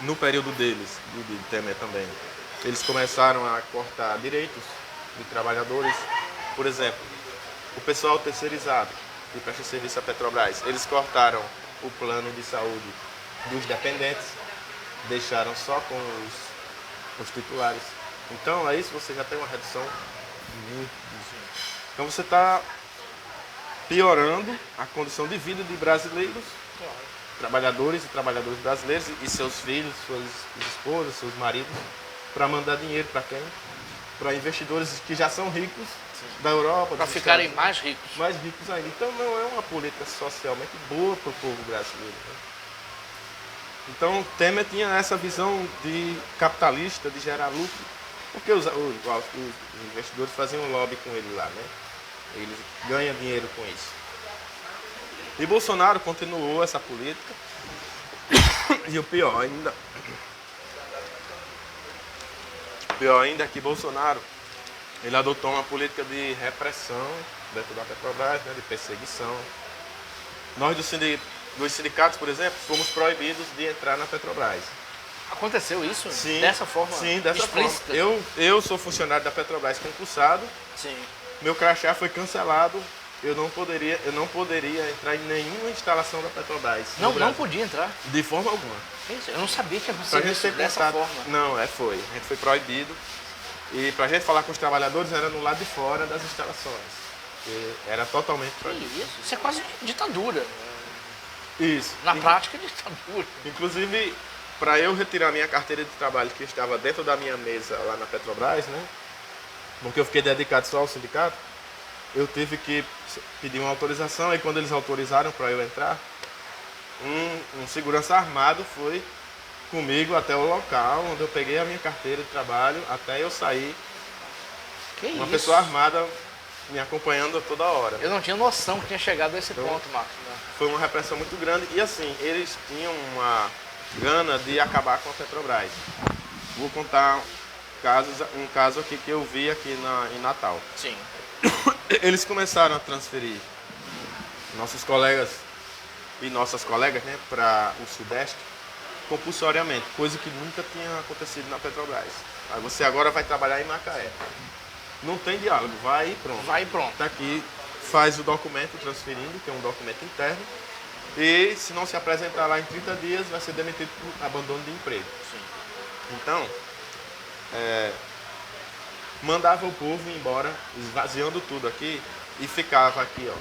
no período deles, de Temer também, eles começaram a cortar direitos de trabalhadores. Por exemplo, o pessoal terceirizado que presta serviço à Petrobras, eles cortaram o plano de saúde dos dependentes, deixaram só com os titulares. Então, aí você já tem uma redução muito. Então, você está piorando a condição de vida de brasileiros, trabalhadores e trabalhadoras brasileiros e seus filhos, suas esposas, seus maridos, para mandar dinheiro para quem? Para investidores que já são ricos da Europa. Para ficarem mais ricos. Mais ricos ainda. Então, não é uma política socialmente boa para o povo brasileiro. Né? Então, Temer tinha essa visão de capitalista, de gerar lucro, porque os investidores faziam um lobby com ele lá, né? Eles ganham dinheiro com isso. E Bolsonaro continuou essa política. E o pior ainda é que Bolsonaro ele adotou uma política de repressão dentro da Petrobras, né? De perseguição. Nós dos sindicatos, por exemplo, fomos proibidos de entrar na Petrobras. Aconteceu isso? Sim, dessa forma? Sim, dessa explícita. forma. Eu sou funcionário da Petrobras concursado. Sim. Meu crachá foi cancelado. Eu não poderia entrar em nenhuma instalação da Petrobras. Não podia entrar? De forma alguma. Eu não sabia que aconteceu isso dessa forma. Não, foi. A gente foi proibido. E pra gente falar com os trabalhadores era no lado de fora das instalações. Que era totalmente proibido. Isso é quase ditadura. Isso. Na prática, ditadura. Inclusive, para eu retirar minha carteira de trabalho que estava dentro da minha mesa lá na Petrobras, né? Porque eu fiquei dedicado só ao sindicato, eu tive que pedir uma autorização, e quando eles autorizaram para eu entrar, um segurança armado foi comigo até o local onde eu peguei a minha carteira de trabalho, até eu sair. Uma pessoa armada me acompanhando a toda hora. Eu não tinha noção que tinha chegado a esse ponto, Marcos. Né? Foi uma repressão muito grande e assim, eles tinham uma gana de acabar com a Petrobras. Vou contar um caso aqui que eu vi aqui em Natal. Sim. Eles começaram a transferir nossos colegas e nossas colegas, né, para o Sudeste compulsoriamente, coisa que nunca tinha acontecido na Petrobras. Aí você agora vai trabalhar em Macaé. Não tem diálogo, vai e pronto. Vai e pronto. Tá aqui, faz o documento transferindo, que é um documento interno, e se não se apresentar lá em 30 dias, vai ser demitido por abandono de emprego. Sim. Então, mandava o povo ir embora, esvaziando tudo aqui, e ficava aqui,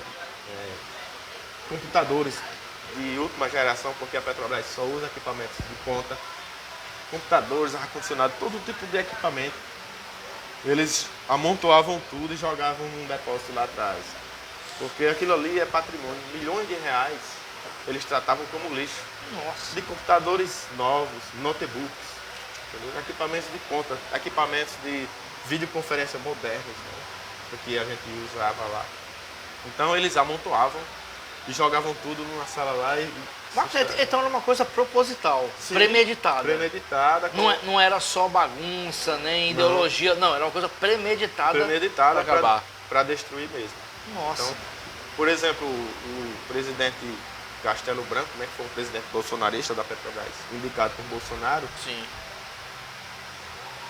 computadores de última geração, porque a Petrobras só usa equipamentos de ponta, computadores, ar-condicionado, todo tipo de equipamento. Eles amontoavam tudo e jogavam num depósito lá atrás. Porque aquilo ali é patrimônio, milhões de reais, eles tratavam como lixo. Nossa. De computadores novos, notebooks, entendeu? Equipamentos de ponta, equipamentos de videoconferência modernos, né? Porque a gente usava lá. Então eles amontoavam e jogavam tudo numa sala lá e... Então era uma coisa proposital, Sim, premeditada. Premeditada. Não era só bagunça, nem ideologia, não, era uma coisa premeditada para acabar. para destruir mesmo. Nossa. Então, por exemplo, o presidente Castelo Branco, né, que foi um presidente bolsonarista da Petrobras, indicado por Bolsonaro, Sim.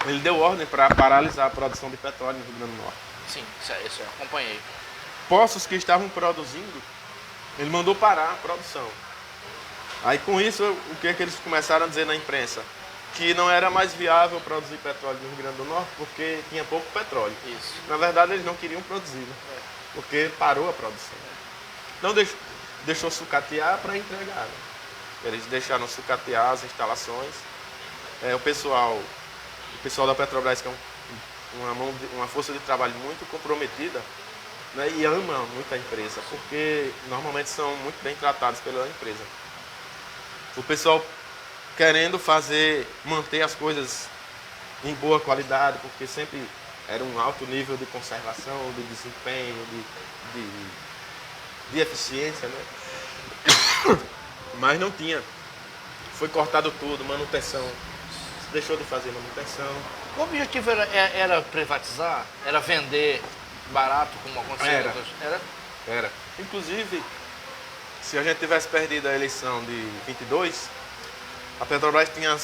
ele deu ordem para paralisar a produção de petróleo no Rio Grande do Norte. Sim, isso eu acompanhei. Poços que estavam produzindo, ele mandou parar a produção. Aí com isso, o que é que eles começaram a dizer na imprensa? Que não era mais viável produzir petróleo no Rio Grande do Norte porque tinha pouco petróleo. Isso. Na verdade, eles não queriam produzir, né? Porque parou a produção. Não deixou sucatear para entregar. Né? Eles deixaram sucatear as instalações. O pessoal da Petrobras, que é uma força de trabalho muito comprometida, né? E ama muito a empresa, porque normalmente são muito bem tratados pela empresa. O pessoal querendo manter as coisas em boa qualidade, porque sempre era um alto nível de conservação, de desempenho, de eficiência, né? Mas não tinha. Foi cortado tudo, manutenção. Deixou de fazer manutenção. O objetivo era privatizar? Era vender barato, como aconteceu? Era. Inclusive, se a gente tivesse perdido a eleição de 22, a Petrobras tinha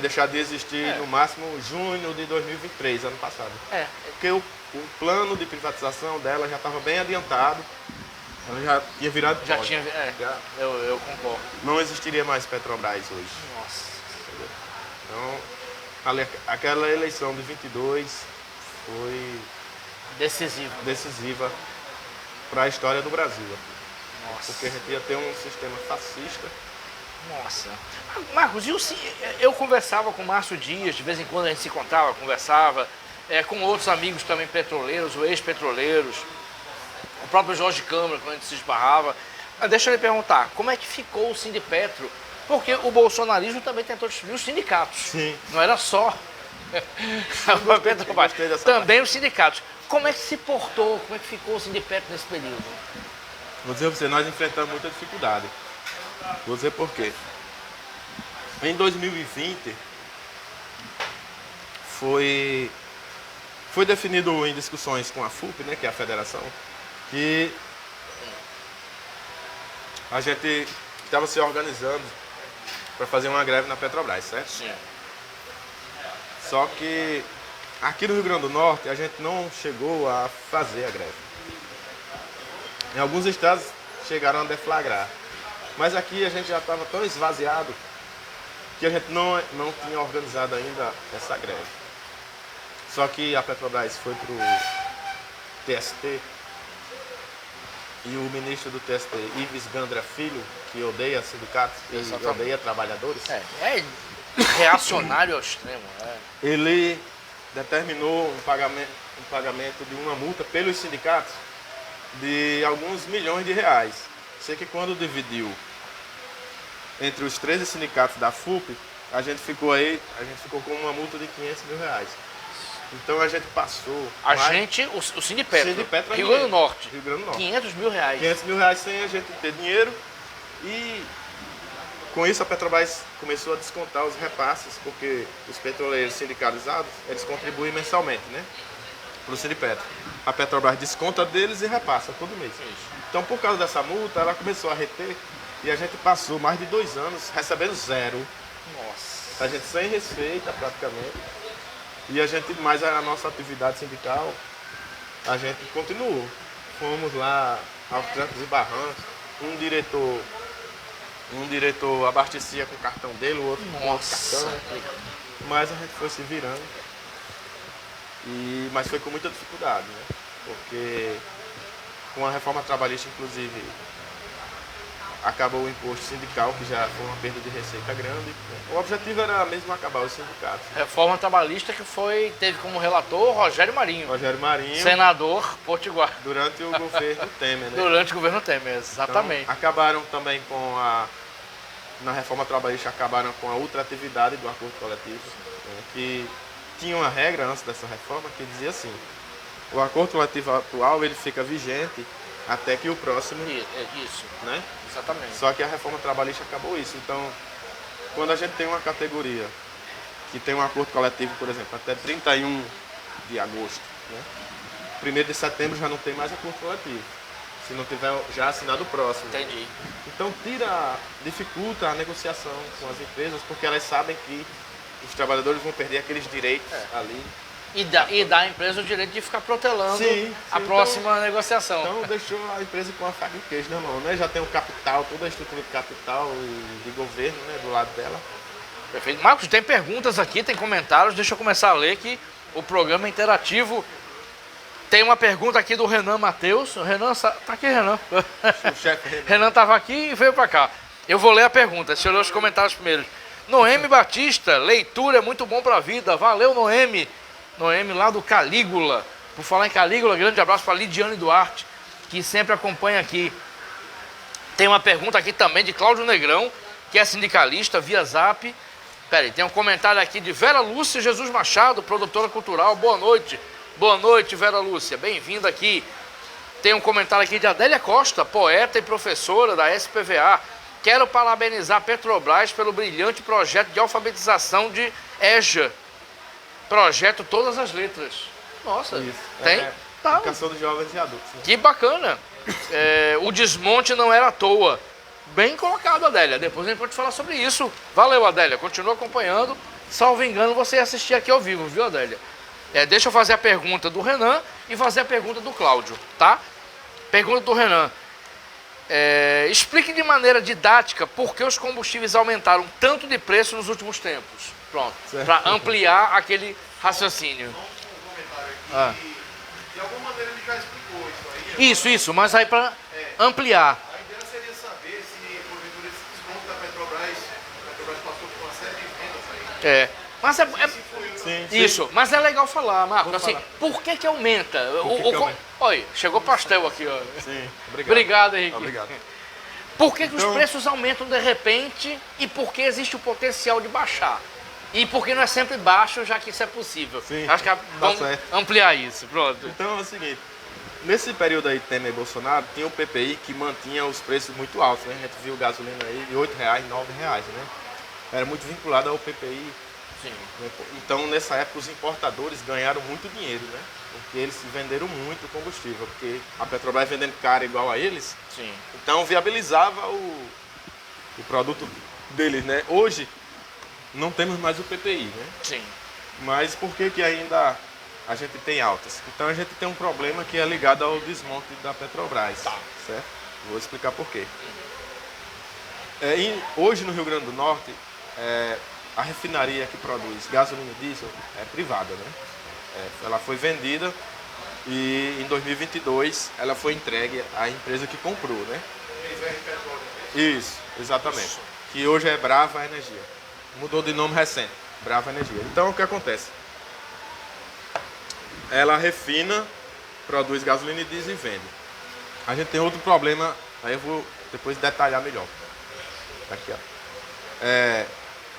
deixado de existir no máximo junho de 2023, ano passado. Porque o plano de privatização dela já estava bem adiantado. Ela já tinha virado Já pós. tinha. Eu concordo. Não existiria mais Petrobras hoje. Nossa. Então, aquela eleição de 22 foi decisiva para a história do Brasil. Nossa. Porque a gente ia ter um sistema fascista. Nossa. Marcos, eu conversava com o Márcio Dias, de vez em quando a gente se encontrava, conversava, com outros amigos também petroleiros ou ex-petroleiros, o próprio Jorge Câmara, quando a gente se esbarrava. Mas deixa eu lhe perguntar, como é que ficou o Sindipetro? Porque o bolsonarismo também tentou destruir os sindicatos. Sim. Não era só a Petrobras, também os sindicatos. Como é que se portou, como é que ficou o Sindipetro nesse período? Vou dizer para você, nós enfrentamos muita dificuldade. Vou dizer por quê. Em 2020, foi definido em discussões com a FUP, né, que é a federação, que a gente estava se organizando para fazer uma greve na Petrobras, certo? Sim. Só que aqui no Rio Grande do Norte a gente não chegou a fazer a greve. Em alguns estados chegaram a deflagrar. Mas aqui a gente já estava tão esvaziado que a gente não tinha organizado ainda essa greve. Só que a Petrobras foi para o TST e o ministro do TST, Ives Gandra Filho, que odeia sindicatos e odeia trabalhadores, É reacionário ao extremo. Ele determinou um pagamento de uma multa pelos sindicatos de alguns milhões de reais. Sei que quando dividiu entre os 13 sindicatos da FUP, a gente ficou com uma multa de 500 mil reais. Então a gente passou... O Sindipetro, Rio Grande do Norte. 500 mil reais. 500 mil reais sem a gente ter dinheiro. E com isso a Petrobras começou a descontar os repasses, porque os petroleiros sindicalizados, eles contribuem mensalmente, né? Para o Sindipetro. A Petrobras desconta deles e repassa todo mês. Então por causa dessa multa, ela começou a reter e a gente passou mais de 2 anos recebendo zero. Nossa. A gente sem receita praticamente. E a gente, mais a nossa atividade sindical, a gente continuou. Fomos lá aos trancos e barrancos. Um diretor abastecia com o cartão dele, o outro com outro cartão. Mas a gente foi se virando. Mas foi com muita dificuldade, né? Porque com a reforma trabalhista, inclusive, acabou o imposto sindical, que já foi uma perda de receita grande. O objetivo era mesmo acabar os sindicatos. Reforma trabalhista que teve como relator Rogério Marinho. Senador potiguar. Durante o governo Temer, né? Durante o governo Temer, exatamente. Então, acabaram também na reforma trabalhista, acabaram com a ultratividade do acordo coletivo, né, que tinha uma regra antes dessa reforma que dizia assim: o acordo coletivo atual ele fica vigente até que o próximo... Isso. Né? Exatamente. Só que a reforma trabalhista acabou isso. Então, quando a gente tem uma categoria que tem um acordo coletivo, por exemplo, até 31 de agosto. Né? 1º de setembro já não tem mais acordo coletivo, se não tiver já assinado o próximo. Entendi. Então dificulta a negociação com as empresas, porque elas sabem que os trabalhadores vão perder aqueles direitos ali. E dá à empresa o direito de ficar protelando a próxima negociação. Então deixou a empresa com a faca e queijo na mão, né? Já tem o capital, toda a estrutura de capital e de governo, né, do lado dela. Perfeito. Marcos, tem perguntas aqui, tem comentários, deixa eu começar a ler que o programa é interativo. Tem uma pergunta aqui do Renan Matheus. O Renan, tá aqui, Renan. O chefe Renan. Renan estava aqui e veio para cá. Eu vou ler a pergunta, deixa eu ler os comentários primeiro. Noemi Batista, leitura é muito bom para a vida. Valeu, Noemi. Noemi lá do Calígula. Por falar em Calígula, grande abraço para Lidiane Duarte, que sempre acompanha aqui. Tem uma pergunta aqui também de Cláudio Negrão, que é sindicalista, via Zap. Peraí, tem um comentário aqui de Vera Lúcia Jesus Machado, produtora cultural. Boa noite. Boa noite, Vera Lúcia. Bem-vinda aqui. Tem um comentário aqui de Adélia Costa, poeta e professora da SPVA. Quero parabenizar a Petrobras pelo brilhante projeto de alfabetização de EJA. Projeto Todas as Letras. Nossa, Isso. tem? Tá. Educação dos jovens e adultos. Né? Que bacana. O desmonte não era à toa. Bem colocado, Adélia. Depois a gente pode falar sobre isso. Valeu, Adélia. Continua acompanhando. Salvo engano, você ia assistir aqui ao vivo, viu, Adélia? Deixa eu fazer a pergunta do Renan e fazer a pergunta do Cláudio, tá? Pergunta do Renan. Explique de maneira didática por que os combustíveis aumentaram tanto de preço nos últimos tempos. Pronto, para ampliar aquele raciocínio. De alguma maneira ele já explicou isso aí. Isso, mas aí para ampliar. A ideia seria saber se, porventura, esse desconto da Petrobras passou por uma série de vendas aí. Mas Sim. isso, mas é legal falar, Marcos, assim, por que aumenta? aumenta? Olha, chegou pastel aqui, ó. Sim, Obrigado, Henrique. Obrigado. Por que os preços aumentam de repente e por que existe o potencial de baixar? E por que não é sempre baixo, já que isso é possível? Sim, acho que vamos certo. ampliar isso, pronto. Então é o seguinte, nesse período aí Temer e Bolsonaro, tinha o PPI que mantinha os preços muito altos, né? A gente viu gasolina aí de R$ 8,00, R$ 9,00, né? Era muito vinculado ao PPI. Sim. Então, nessa época, os importadores ganharam muito dinheiro, né? Porque eles venderam muito combustível, porque a Petrobras vendendo caro igual a eles, Sim. então viabilizava o produto deles, né? Hoje, não temos mais o PPI, né? Sim. Mas por que ainda a gente tem altas? Então, a gente tem um problema que é ligado ao desmonte da Petrobras, certo? Vou explicar por quê. Hoje, no Rio Grande do Norte, a refinaria que produz gasolina e diesel é privada, né? Ela foi vendida e em 2022 ela foi entregue à empresa que comprou, né? Isso, exatamente. Isso. Que hoje é Brava Energia. Mudou de nome recente, Brava Energia. Então o que acontece? Ela refina, produz gasolina e diesel e vende. A gente tem outro problema, aí eu vou depois detalhar melhor. Aqui, ó.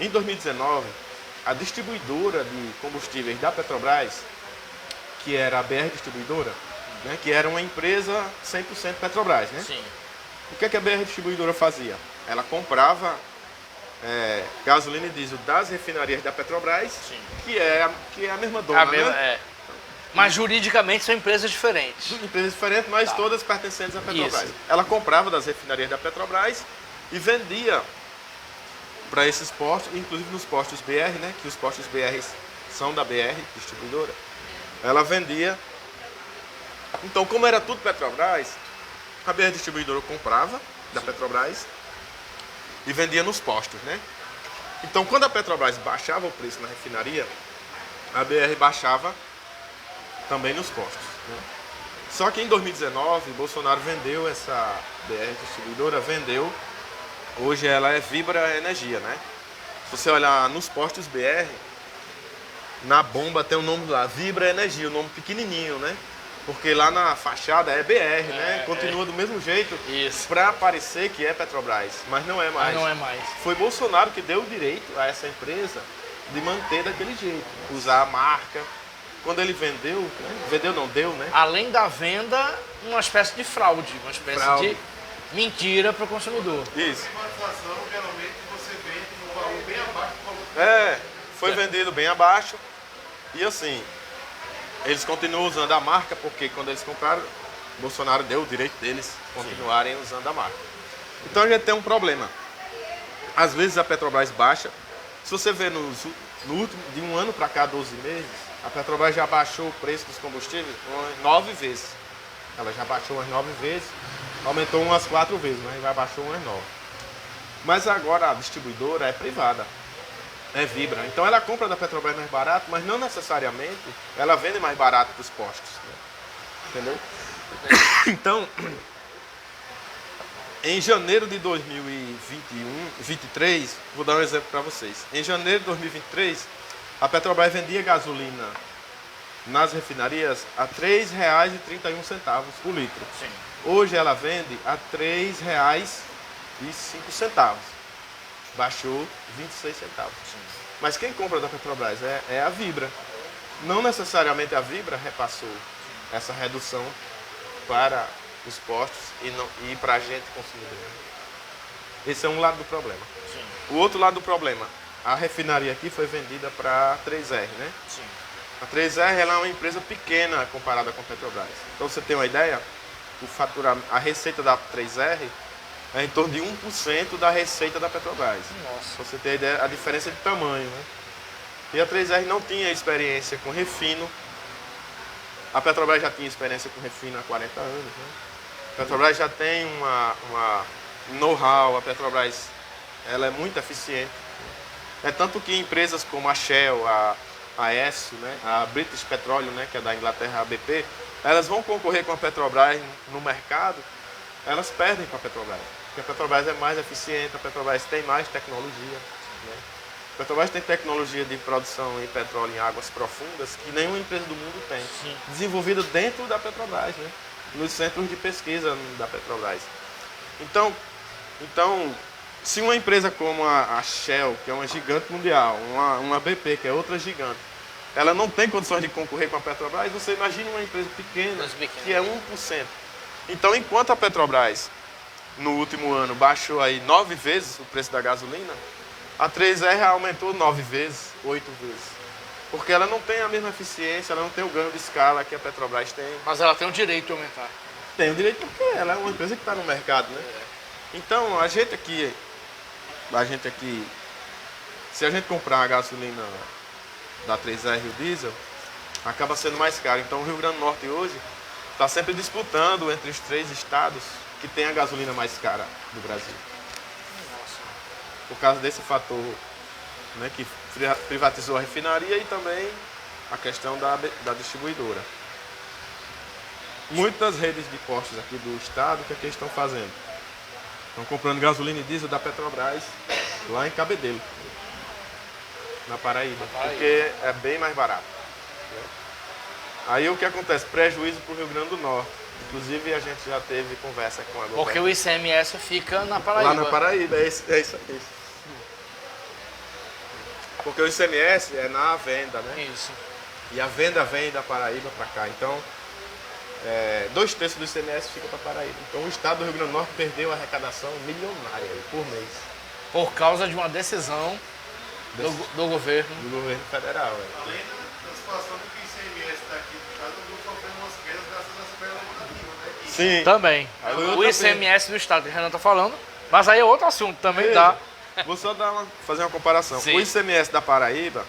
Em 2019, a distribuidora de combustíveis da Petrobras, que era a BR Distribuidora, né, que era uma empresa 100% Petrobras, né? Sim. O que a BR Distribuidora fazia? Ela comprava gasolina e diesel das refinarias da Petrobras, sim, que é a mesma dona, né? Mas juridicamente são empresas diferentes. Empresas diferentes, mas todas pertencentes à Petrobras. Isso. Ela comprava das refinarias da Petrobras e vendia para esses postos, inclusive nos postos BR, né, que os postos BR são da BR Distribuidora. Ela vendia. Então, como era tudo Petrobras, a BR Distribuidora comprava da Petrobras e vendia nos postos, né? Então, quando a Petrobras baixava o preço na refinaria, a BR baixava também nos postos, né? Só que em 2019, Bolsonaro vendeu essa BR Distribuidora, hoje ela é Vibra Energia, né? Se você olhar nos postos BR, na bomba tem o nome lá, Vibra Energia, o nome pequenininho, né? Porque lá na fachada é BR, né? Continua do mesmo jeito para parecer que é Petrobras, mas não é mais. Não é mais. Foi Bolsonaro que deu o direito a essa empresa de manter daquele jeito, usar a marca. Quando ele vendeu, deu, né? Além da venda, uma espécie de fraude, uma espécie de mentira para o consumidor. Isso. Privatização, geralmente você vende no valor bem abaixo do valor. Foi vendido bem abaixo. E assim, eles continuam usando a marca, porque quando eles compraram, Bolsonaro deu o direito deles continuarem usando a marca. Então a gente tem um problema. Às vezes a Petrobras baixa. Se você vê no último, de um ano para cá, 12 meses, a Petrobras já baixou o preço dos combustíveis 9 vezes. Ela já baixou umas 9 vezes, aumentou umas 4 vezes, mas já baixou umas 9. Mas agora a distribuidora é privada, é Vibra. Então ela compra da Petrobras mais barato, mas não necessariamente ela vende mais barato para os postos. Né? Entendeu? Então, em janeiro de 2023, vou dar um exemplo para vocês. Em janeiro de 2023, a Petrobras vendia gasolina nas refinarias a R$ 3,31 por litro. Sim. Hoje ela vende a R$ 3,05. Baixou 26 centavos. Sim. Mas quem compra da Petrobras é a Vibra. Não necessariamente a Vibra repassou essa redução para os postos e para a gente consumidor. Esse é um lado do problema. Sim. O outro lado do problema, a refinaria aqui foi vendida para a 3R, né? Sim. A 3R ela é uma empresa pequena comparada com a Petrobras. Então você tem uma ideia, a receita da 3R é em torno de 1% da receita da Petrobras. Nossa. Você tem a ideia, a diferença de tamanho, né? E a 3R não tinha experiência com refino. A Petrobras já tinha experiência com refino há 40 anos. Né? A Petrobras já tem uma know-how, a Petrobras ela é muito eficiente. É tanto que empresas como a Shell, a Esso, né? A British Petroleum, né? Que é da Inglaterra, a BP, elas vão concorrer com a Petrobras no mercado, elas perdem para a Petrobras. Porque a Petrobras é mais eficiente, a Petrobras tem mais tecnologia. Né? A Petrobras tem tecnologia de produção em petróleo em águas profundas que nenhuma empresa do mundo tem. Sim. Desenvolvida dentro da Petrobras, né? Nos centros de pesquisa da Petrobras. Então, se uma empresa como a Shell, que é uma gigante mundial, uma BP, que é outra gigante, ela não tem condições de concorrer com a Petrobras, você imagina uma empresa pequena, que é 1%. Então, enquanto a Petrobras, no último ano, baixou aí 9 vezes o preço da gasolina, a 3R aumentou 9 vezes, 8 vezes. Porque ela não tem a mesma eficiência, ela não tem o ganho de escala que a Petrobras tem. Mas ela tem o direito de aumentar. Tem o direito porque ela é uma empresa que está no mercado, né? Então, a gente aqui, se a gente comprar a gasolina da 3R e o diesel, acaba sendo mais caro. Então, o Rio Grande do Norte hoje está sempre disputando entre os 3 estados que tem a gasolina mais cara do Brasil. Nossa. Por causa desse fator, né, que privatizou a refinaria e também a questão da distribuidora. Muitas redes de postos aqui do estado, o que estão fazendo? Estão comprando gasolina e diesel da Petrobras lá em Cabedelo, na Paraíba, porque é bem mais barato. Né? Aí o que acontece? Prejuízo para o Rio Grande do Norte. Inclusive a gente já teve conversa com a governo. Porque o ICMS fica na Paraíba. Lá na Paraíba, é isso aí. Porque o ICMS é na venda, né? Isso. E a venda vem da Paraíba para cá. Então, 2/3 do ICMS fica para Paraíba. Então, o estado do Rio Grande do Norte perdeu a arrecadação milionária aí, por mês. Por causa de uma decisão do governo. Do governo federal. Além da situação do que o ICMS está aqui do estado, eu estou sofrendo umas quedas graças a essa pedra legislativa, né? Sim. Também. O ICMS do estado, que o Renan está falando. Mas aí é outro assunto, também dá. Vou só fazer uma comparação. Sim. O ICMS da Paraíba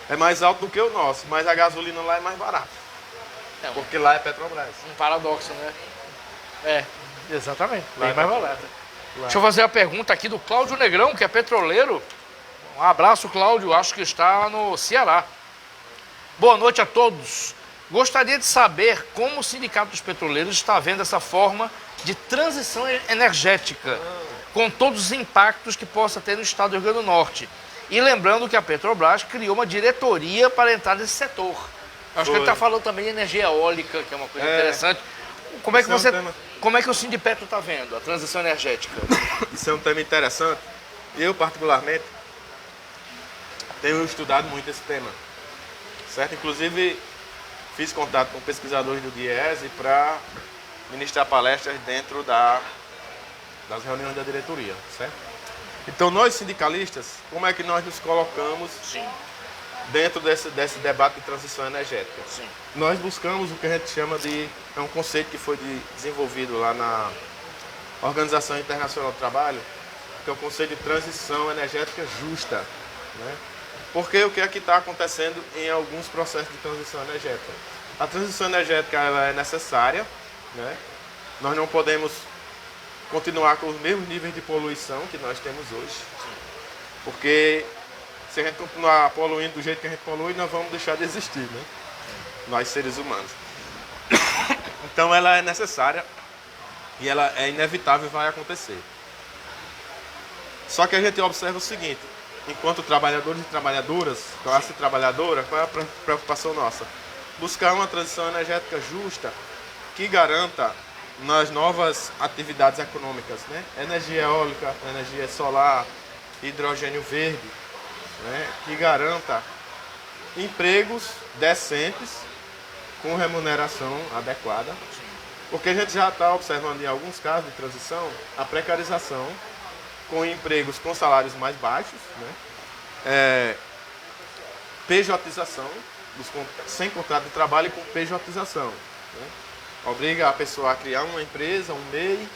é mais alto do que o nosso, mas a gasolina lá é mais barata. Porque lá é Petrobras. Um paradoxo, né? É, exatamente. Bem Lá mais é barato. Deixa eu fazer a pergunta aqui do Cláudio Negrão, que é petroleiro. Um abraço, Cláudio. Acho que está no Ceará. Boa noite a todos. Gostaria de saber como o Sindicato dos Petroleiros está vendo essa forma de transição energética, com todos os impactos que possa ter no estado do Rio Grande do Norte. E lembrando que a Petrobras criou uma diretoria para entrar nesse setor. Acho que ele está falando também de energia eólica, que é uma coisa interessante. Como é que o Sindipetro está vendo a transição energética? Isso é um tema interessante. Eu, particularmente, tenho estudado muito esse tema. Certo? Inclusive, fiz contato com pesquisadores do DIESE para ministrar palestras dentro das reuniões da diretoria. Certo? Então, nós sindicalistas, como é que nós nos colocamos dentro desse debate de transição energética. Sim. Nós buscamos o que a gente chama de... É um conceito que foi desenvolvido lá na Organização Internacional do Trabalho, que é o conceito de transição energética justa. Né? Porque o que é que está acontecendo em alguns processos de transição energética? A transição energética ela é necessária, né? Nós não podemos continuar com os mesmos níveis de poluição que nós temos hoje, porque se a gente continuar poluindo do jeito que a gente polui, nós vamos deixar de existir, né? Nós seres humanos. Então ela é necessária e ela é inevitável e vai acontecer. Só que a gente observa o seguinte, enquanto trabalhadores e trabalhadoras, classe trabalhadora, qual é a preocupação nossa? Buscar uma transição energética justa que garanta nas novas atividades econômicas, né? Energia eólica, energia solar, hidrogênio verde, né? Que garanta empregos decentes com remuneração adequada, porque a gente já está observando em alguns casos de transição a precarização com empregos com salários mais baixos, né? PJização, sem contrato de trabalho e com PJização, né? Obriga a pessoa a criar uma empresa, um MEI,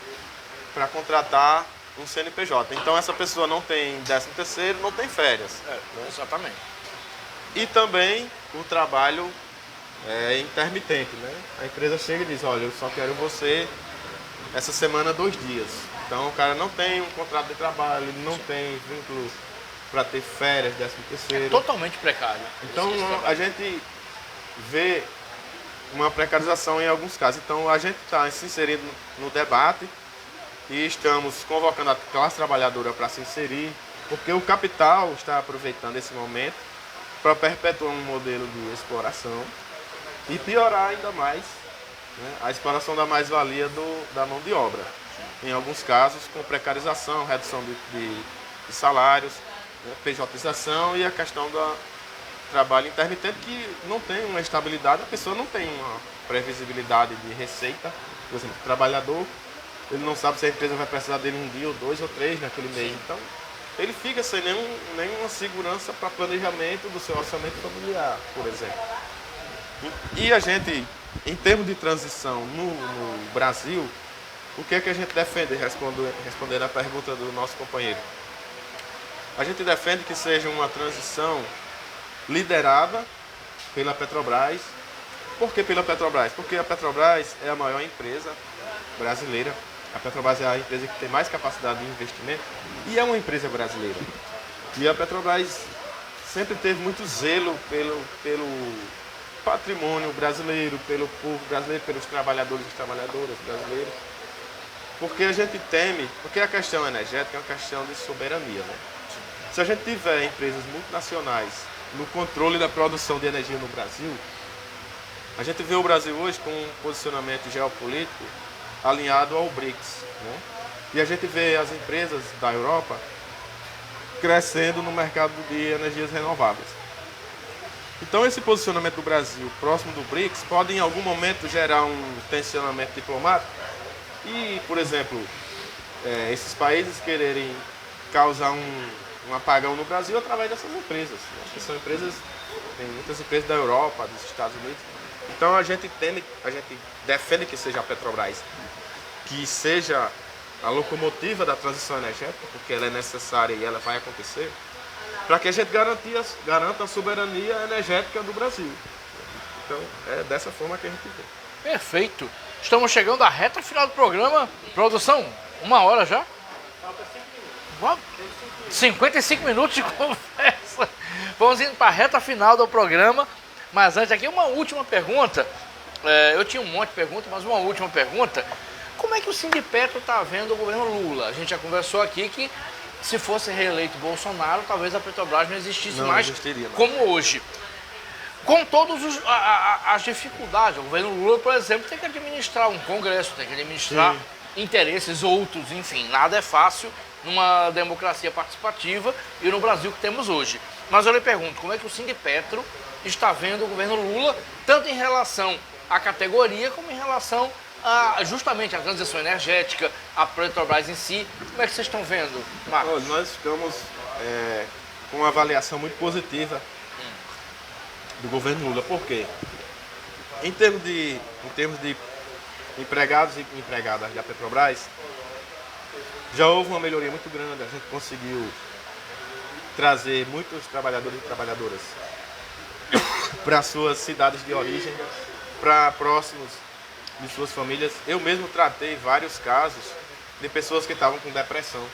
para contratar um CNPJ. Então essa pessoa não tem 13º, não tem férias. Né? Exatamente. E também o trabalho intermitente, né? A empresa chega e diz, olha, eu só quero você essa semana 2 dias. Então o cara não tem um contrato de trabalho, ele não tem vínculo para ter férias, 13º. É totalmente precário. Então a gente vê uma precarização em alguns casos. Então a gente está se inserindo no debate e estamos convocando a classe trabalhadora para se inserir, porque o capital está aproveitando esse momento para perpetuar um modelo de exploração e piorar ainda mais, né, a exploração da mais-valia da mão de obra. Em alguns casos com precarização, redução de salários, né, PJização e a questão do trabalho intermitente que não tem uma estabilidade, a pessoa não tem uma previsibilidade de receita. Por exemplo, o trabalhador, ele não sabe se a empresa vai precisar dele 1 dia, ou 2 ou 3 naquele mês. Então, ele fica sem nenhuma segurança para planejamento do seu orçamento familiar, por exemplo. E a gente, em termos de transição no Brasil, o que é que a gente defende, respondendo a pergunta do nosso companheiro? A gente defende que seja uma transição liderada pela Petrobras. Por que pela Petrobras? Porque a Petrobras é a maior empresa brasileira. A Petrobras é a empresa que tem mais capacidade de investimento e é uma empresa brasileira. E a Petrobras sempre teve muito zelo pelo patrimônio brasileiro, pelo povo brasileiro, pelos trabalhadores e trabalhadoras brasileiros. Porque a gente teme, porque a questão energética é uma questão de soberania, né? Se a gente tiver empresas multinacionais no controle da produção de energia no Brasil, a gente vê o Brasil hoje com um posicionamento geopolítico alinhado ao BRICS, né? E a gente vê as empresas da Europa crescendo no mercado de energias renováveis. Então esse posicionamento do Brasil próximo do BRICS pode em algum momento gerar um tensionamento diplomático e, por exemplo, esses países quererem causar um apagão no Brasil através dessas empresas, né? Que são empresas, tem muitas empresas da Europa, dos Estados Unidos. Então a gente defende que seja a Petrobras, que seja a locomotiva da transição energética, porque ela é necessária e ela vai acontecer, para que a gente garanta a soberania energética do Brasil. Então é dessa forma que a gente vê. Perfeito. Estamos chegando à reta final do programa. Produção, 1 hora já? Falta 5 minutos. 55 minutos de conversa. Vamos indo para a reta final do programa. Mas antes aqui, uma última pergunta. Eu tinha um monte de perguntas, mas uma última pergunta. Como é que o Sindipetro está vendo o governo Lula? A gente já conversou aqui que se fosse reeleito Bolsonaro, talvez a Petrobras não existisse mais como hoje. Com todas as dificuldades. O governo Lula, por exemplo, tem que administrar um congresso, tem que administrar interesses outros, enfim, nada é fácil numa democracia participativa e no Brasil que temos hoje. Mas eu lhe pergunto, como é que o Sindipetro está vendo o governo Lula, tanto em relação à categoria, como em relação justamente à transição energética, a Petrobras em si. Como é que vocês estão vendo, Marcos? Nós ficamos com uma avaliação muito positiva do governo Lula. Por quê? Em termos de empregados e empregadas da Petrobras, já houve uma melhoria muito grande. A gente conseguiu trazer muitos trabalhadores e trabalhadoras para suas cidades de origem, para próximos de suas famílias. Eu mesmo tratei vários casos de pessoas que estavam com depressão.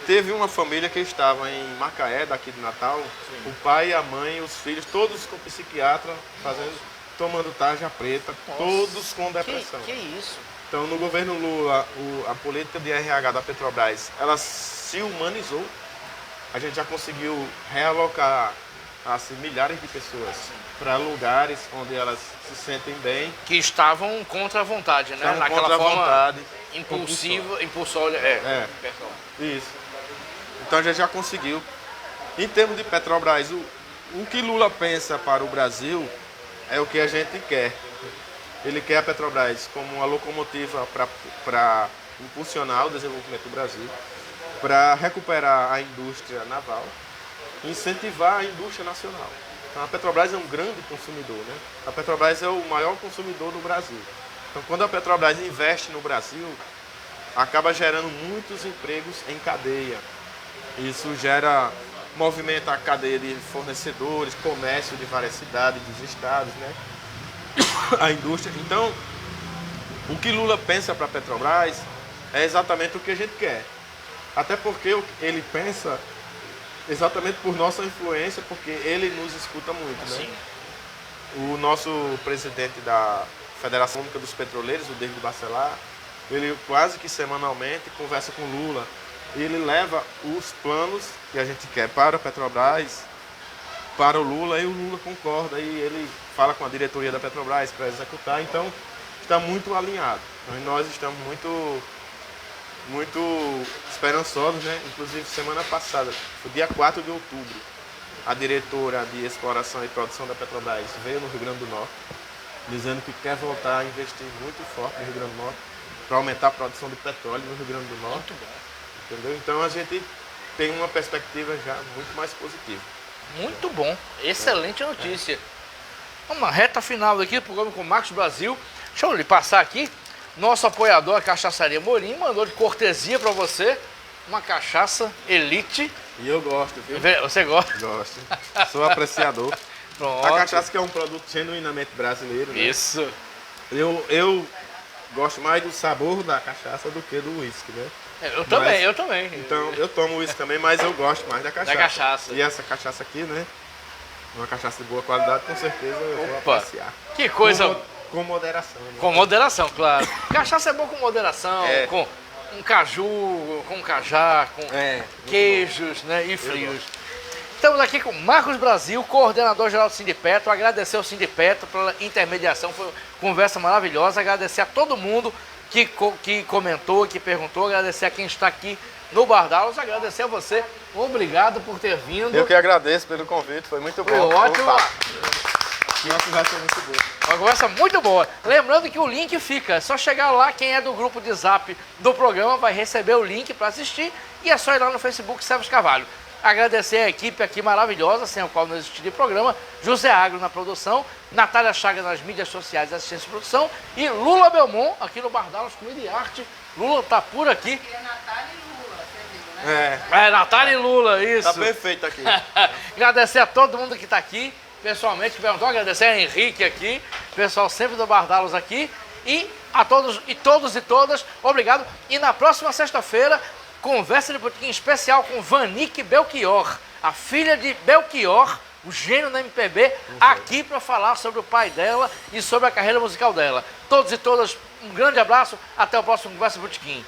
Teve uma família que estava em Macaé, daqui de Natal, o pai, a mãe, os filhos, todos com psiquiatra, tomando tarja preta, todos com depressão. Que isso? Então, no governo Lula, a política de RH da Petrobras, ela se humanizou. A gente já conseguiu realocar assim, milhares de pessoas para lugares onde elas se sentem bem. Que estavam contra a vontade, né? Estavam Naquela contra a forma vontade. impulsória. Isso. Então a gente já conseguiu. Em termos de Petrobras, o que Lula pensa para o Brasil é o que a gente quer. Ele quer a Petrobras como uma locomotiva para impulsionar o desenvolvimento do Brasil, para recuperar a indústria naval, incentivar a indústria nacional. Então, a Petrobras é um grande consumidor, né? A Petrobras é o maior consumidor do Brasil. Então, quando a Petrobras investe no Brasil, acaba gerando muitos empregos em cadeia. Isso movimenta a cadeia de fornecedores, comércio de várias cidades, dos estados, né? A indústria. Então, o que Lula pensa para a Petrobras é exatamente o que a gente quer. Até porque ele pensa exatamente por nossa influência, porque ele nos escuta muito, né? Sim. O nosso presidente da Federação Única dos Petroleiros, o David Bacelar, ele quase que semanalmente conversa com o Lula. E ele leva os planos que a gente quer para a Petrobras, para o Lula, e o Lula concorda, e ele fala com a diretoria da Petrobras para executar. Então, está muito alinhado. Nós estamos muito esperançosos, né? Inclusive, semana passada, no dia 4 de outubro, a diretora de exploração e produção da Petrobras veio no Rio Grande do Norte, dizendo que quer voltar a investir muito forte no Rio Grande do Norte para aumentar a produção de petróleo no Rio Grande do Norte. Muito bom. Entendeu? Então, a gente tem uma perspectiva já muito mais positiva. Muito bom. Excelente notícia. Vamos na reta final aqui do programa com o Marcos Brasil. Deixa eu lhe passar aqui. Nosso apoiador, a Cachaçaria Morim, mandou de cortesia para você uma cachaça Elite. E eu gosto, viu? Você gosta? Gosto. Sou apreciador. Pronto. A cachaça que é um produto genuinamente brasileiro, né? Isso. Eu gosto mais do sabor da cachaça do que do uísque, né? Eu também. Então, eu tomo uísque também, mas eu gosto mais da cachaça. Da cachaça. E essa cachaça aqui, né? Uma cachaça de boa qualidade, com certeza eu vou apreciar. Que coisa... Com moderação. Né? Com moderação, claro. Cachaça é bom com moderação, É. com um caju, com cajá, com queijos, né, e frios. Estamos aqui com Marcos Brasil, coordenador-geral do Sindipetro. Agradecer ao Sindipetro pela intermediação, foi uma conversa maravilhosa. Agradecer a todo mundo que comentou, que perguntou. Agradecer a quem está aqui no Bardalos. Agradecer a você. Obrigado por ter vindo. Eu que agradeço pelo convite, foi muito bom. Foi ótimo. Uma conversa muito boa. Uma conversa muito boa. Lembrando que o link fica, é só chegar lá, quem é do grupo de zap do programa vai receber o link para assistir e é só ir lá no Facebook Sérgio Carvalho. Agradecer a equipe aqui maravilhosa, sem a qual não existiria programa, José Agro na produção, Natália Chaga nas mídias sociais, assistência de produção e Lula Belmont aqui no Bardalos Comida e Arte. Lula tá por aqui. É Natália e Lula, você viu, né? É, Natália e Lula, isso. Tá perfeito aqui. Agradecer a todo mundo que está aqui, pessoalmente, que perguntou, agradecer a Henrique aqui, pessoal sempre do Bardalos aqui, e a todos e todas, obrigado. E na próxima sexta-feira, conversa de botequim especial com Vanique Belchior, a filha de Belchior, o gênio da MPB, aqui para falar sobre o pai dela e sobre a carreira musical dela. Todos e todas, um grande abraço, até o próximo Conversa de Botequim.